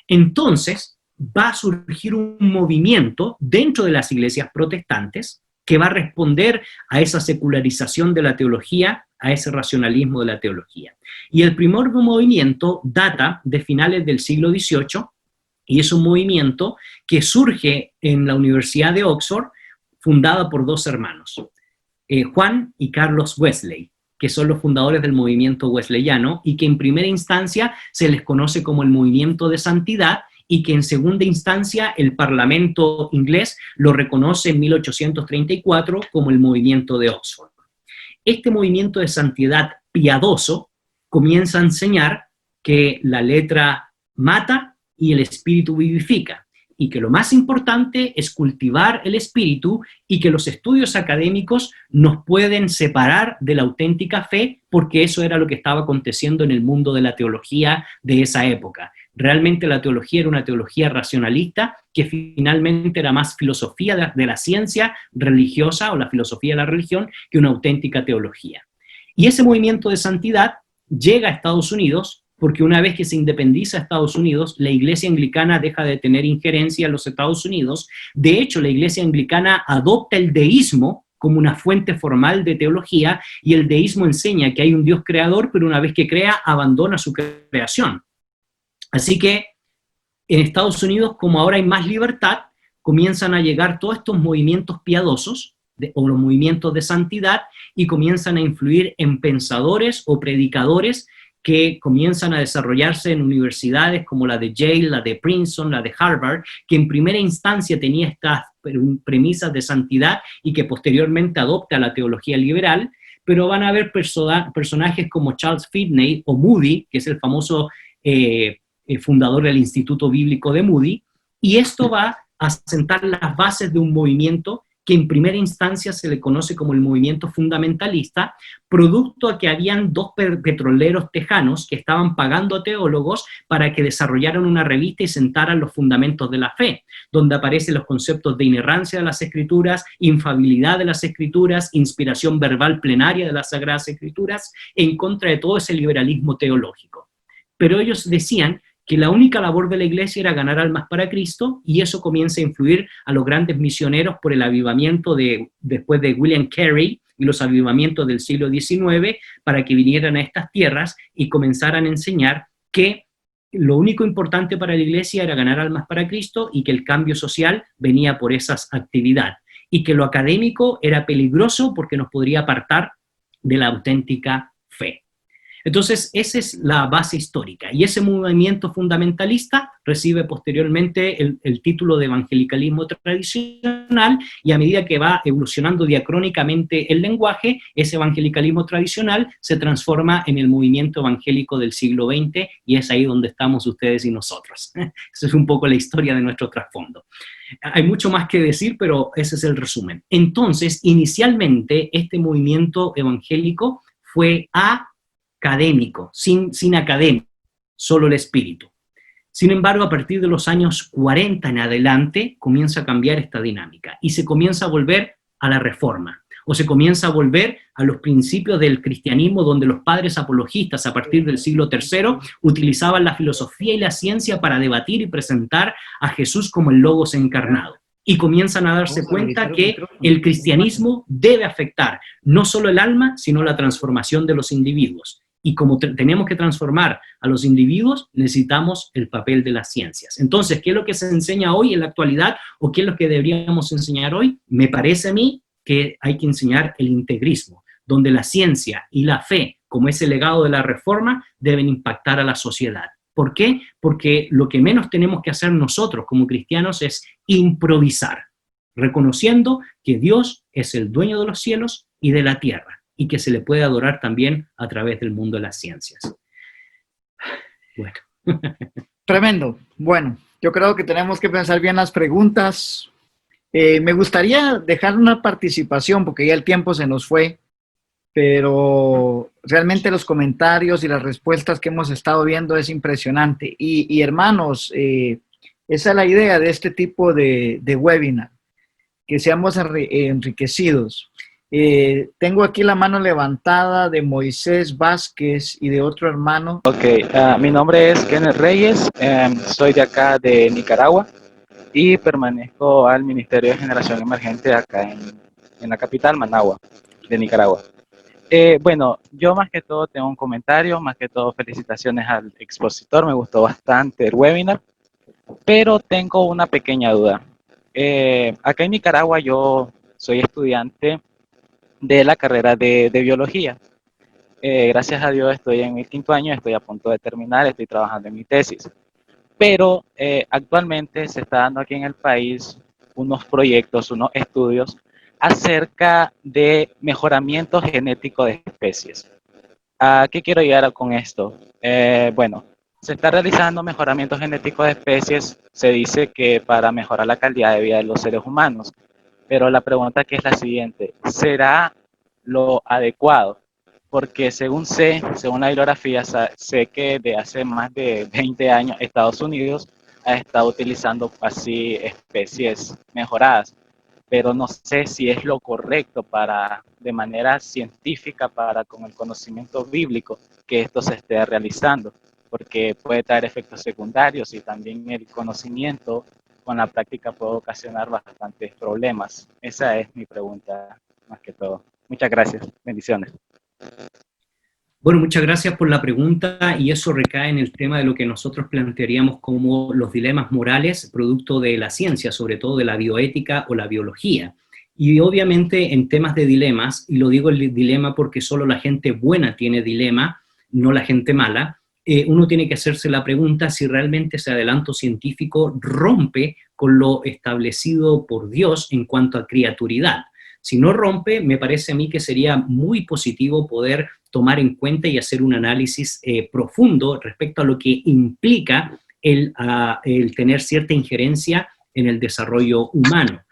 Entonces, va a surgir un movimiento dentro de las iglesias protestantes que va a responder a esa secularización de la teología, a ese racionalismo de la teología. Y el primer movimiento data de finales del siglo XVIII, y es un movimiento que surge en la Universidad de Oxford, fundada por dos hermanos, Juan y Carlos Wesley, que son los fundadores del movimiento wesleyano, y que en primera instancia se les conoce como el movimiento de santidad, y que en segunda instancia el Parlamento inglés lo reconoce en 1834 como el movimiento de Oxford. Este movimiento de santidad piadoso comienza a enseñar que la letra mata y el espíritu vivifica, y que lo más importante es cultivar el espíritu, y que los estudios académicos nos pueden separar de la auténtica fe, porque eso era lo que estaba aconteciendo en el mundo de la teología de esa época. Realmente la teología era una teología racionalista, que finalmente era más filosofía de la ciencia religiosa, o la filosofía de la religión, que una auténtica teología. Y ese movimiento de santidad llega a Estados Unidos, porque una vez que se independiza Estados Unidos, la Iglesia Anglicana deja de tener injerencia en los Estados Unidos. De hecho, la Iglesia Anglicana adopta el deísmo como una fuente formal de teología, y el deísmo enseña que hay un Dios creador, pero una vez que crea, abandona su creación. Así que en Estados Unidos, como ahora hay más libertad, comienzan a llegar todos estos movimientos piadosos, o los movimientos de santidad, y comienzan a influir en pensadores o predicadores que comienzan a desarrollarse en universidades como la de Yale, la de Princeton, la de Harvard, que en primera instancia tenía estas premisas de santidad y que posteriormente adopta la teología liberal, pero van a haber personajes como Charles Finney o Moody, que es el famoso fundador del Instituto Bíblico de Moody, y esto va a sentar las bases de un movimiento que en primera instancia se le conoce como el movimiento fundamentalista, producto a que habían dos petroleros tejanos que estaban pagando a teólogos para que desarrollaran una revista y sentaran los fundamentos de la fe, donde aparecen los conceptos de inerrancia de las Escrituras, infalibilidad de las Escrituras, inspiración verbal plenaria de las Sagradas Escrituras, en contra de todo ese liberalismo teológico. Pero ellos decían que la única labor de la iglesia era ganar almas para Cristo, y eso comienza a influir a los grandes misioneros por el avivamiento después de William Carey y los avivamientos del siglo XIX, para que vinieran a estas tierras y comenzaran a enseñar que lo único importante para la iglesia era ganar almas para Cristo, y que el cambio social venía por esas actividades, y que lo académico era peligroso porque nos podría apartar de la auténtica fe. Entonces, esa es la base histórica, y ese movimiento fundamentalista recibe posteriormente el título de evangelicalismo tradicional, y a medida que va evolucionando diacrónicamente el lenguaje, ese evangelicalismo tradicional se transforma en el movimiento evangélico del siglo XX, y es ahí donde estamos ustedes y nosotros. Esa es un poco la historia de nuestro trasfondo. Hay mucho más que decir, pero ese es el resumen. Entonces, inicialmente, este movimiento evangélico fue académico, sin academia, solo el espíritu. Sin embargo, a partir de los años 40 en adelante, comienza a cambiar esta dinámica, y se comienza a volver a la Reforma, o se comienza a volver a los principios del cristianismo, donde los padres apologistas a partir del siglo III utilizaban la filosofía y la ciencia para debatir y presentar a Jesús como el Logos encarnado. Y comienzan a darse cuenta que el cristianismo debe afectar no solo el alma, sino la transformación de los individuos. Y como tenemos que transformar a los individuos, necesitamos el papel de las ciencias. Entonces, ¿qué es lo que se enseña hoy en la actualidad, o qué es lo que deberíamos enseñar hoy? Me parece a mí que hay que enseñar el integrismo, donde la ciencia y la fe, como ese legado de la Reforma, deben impactar a la sociedad. ¿Por qué? Porque lo que menos tenemos que hacer nosotros como cristianos es improvisar, reconociendo que Dios es el dueño de los cielos y de la tierra, y que se le puede adorar también a través del mundo de las ciencias. Bueno. Tremendo. Bueno, Yo creo que tenemos que pensar bien las preguntas. Me gustaría dejar una participación porque ya el tiempo se nos fue, pero realmente los comentarios y las respuestas que hemos estado viendo es impresionante. Y hermanos, esa es la idea de este tipo de webinar, que seamos enriquecidos. Tengo aquí la mano levantada de Moisés Vázquez y de otro hermano. Ok, mi nombre es Kenneth Reyes, soy de acá de Nicaragua y pertenezco al Ministerio de Generación Emergente acá en la capital, Managua, de Nicaragua. Bueno, yo más que todo tengo un comentario, más que todo felicitaciones al expositor, me gustó bastante el webinar, pero tengo una pequeña duda. Acá en Nicaragua yo soy estudiante de la carrera de biología. Gracias a Dios estoy en mi 5º año, estoy a punto de terminar, estoy trabajando en mi tesis. Pero actualmente se está dando aquí en el país unos proyectos, unos estudios acerca de mejoramiento genético de especies. ¿A qué quiero llegar con esto? Bueno, se está realizando mejoramiento genético de especies, se dice que para mejorar la calidad de vida de los seres humanos. Pero la pregunta aquí es la siguiente, ¿será lo adecuado? Porque según la bibliografía, sé que de hace más de 20 años Estados Unidos ha estado utilizando así especies mejoradas, pero no sé si es lo correcto de manera científica, con el conocimiento bíblico, que esto se esté realizando, porque puede traer efectos secundarios y también el conocimiento con la práctica puede ocasionar bastantes problemas. Esa es mi pregunta, más que todo. Muchas gracias. Bendiciones. Bueno, muchas gracias por la pregunta y eso recae en el tema de lo que nosotros plantearíamos como los dilemas morales producto de la ciencia, sobre todo de la bioética o la biología. Y obviamente en temas de dilemas, y lo digo el dilema porque solo la gente buena tiene dilema, no la gente mala, uno tiene que hacerse la pregunta si realmente ese adelanto científico rompe con lo establecido por Dios en cuanto a criaturidad. Si no rompe, me parece a mí que sería muy positivo poder tomar en cuenta y hacer un análisis profundo respecto a lo que implica el tener cierta injerencia en el desarrollo humano.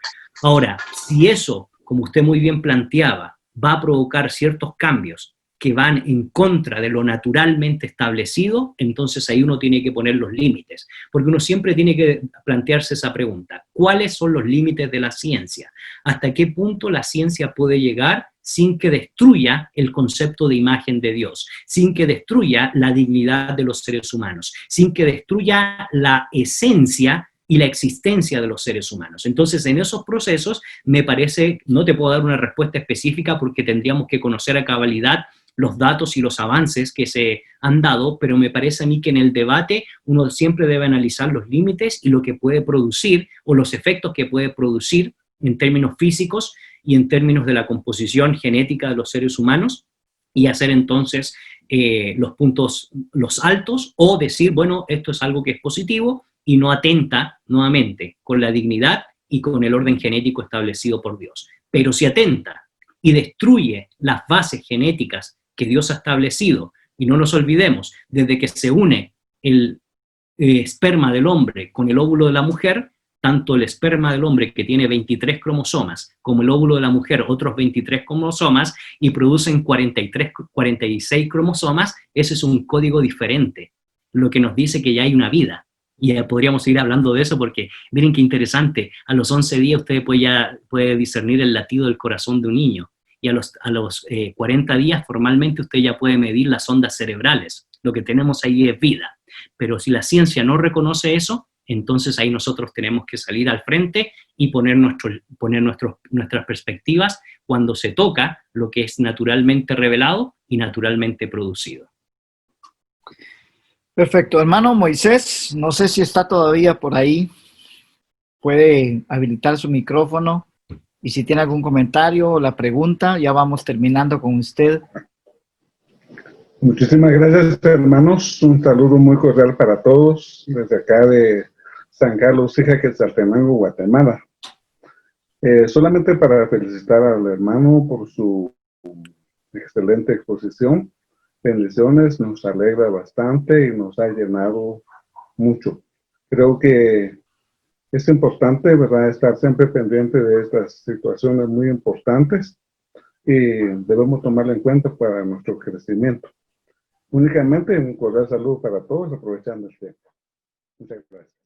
Ahora, si eso, como usted muy bien planteaba, va a provocar ciertos cambios que van en contra de lo naturalmente establecido, entonces ahí uno tiene que poner los límites, porque uno siempre tiene que plantearse esa pregunta, ¿cuáles son los límites de la ciencia? ¿Hasta qué punto la ciencia puede llegar sin que destruya el concepto de imagen de Dios, sin que destruya la dignidad de los seres humanos, sin que destruya la esencia y la existencia de los seres humanos? Entonces, en esos procesos, me parece, no te puedo dar una respuesta específica porque tendríamos que conocer a cabalidad los datos y los avances que se han dado, pero me parece a mí que en el debate uno siempre debe analizar los límites y lo que puede producir o los efectos que puede producir en términos físicos y en términos de la composición genética de los seres humanos y hacer entonces los puntos, los altos, o decir, bueno, esto es algo que es positivo y no atenta nuevamente con la dignidad y con el orden genético establecido por Dios. Pero si atenta y destruye las bases genéticas que Dios ha establecido, y no nos olvidemos, desde que se une el esperma del hombre con el óvulo de la mujer, tanto el esperma del hombre que tiene 23 cromosomas como el óvulo de la mujer otros 23 cromosomas y producen 46 cromosomas, ese es un código diferente, lo que nos dice que ya hay una vida. Y ya podríamos seguir hablando de eso porque miren qué interesante, a los 11 días usted puede discernir el latido del corazón de un niño y a los 40 días formalmente usted ya puede medir las ondas cerebrales. Lo que tenemos ahí es vida. Pero si la ciencia no reconoce eso, entonces ahí nosotros tenemos que salir al frente y poner nuestras perspectivas cuando se toca lo que es naturalmente revelado y naturalmente producido. Perfecto. Hermano Moisés, no sé si está todavía por ahí. Puede habilitar su micrófono. Y si tiene algún comentario o la pregunta, ya vamos terminando con usted. Muchísimas gracias, hermanos. Un saludo muy cordial para todos desde acá de San Carlos, Quetzaltenango, Guatemala. Solamente para felicitar al hermano por su excelente exposición. Bendiciones, nos alegra bastante y nos ha llenado mucho. Creo que es importante, ¿verdad?, estar siempre pendiente de estas situaciones muy importantes y debemos tomarla en cuenta para nuestro crecimiento. Únicamente un cordial saludo para todos, aprovechando el tiempo. Muchas gracias.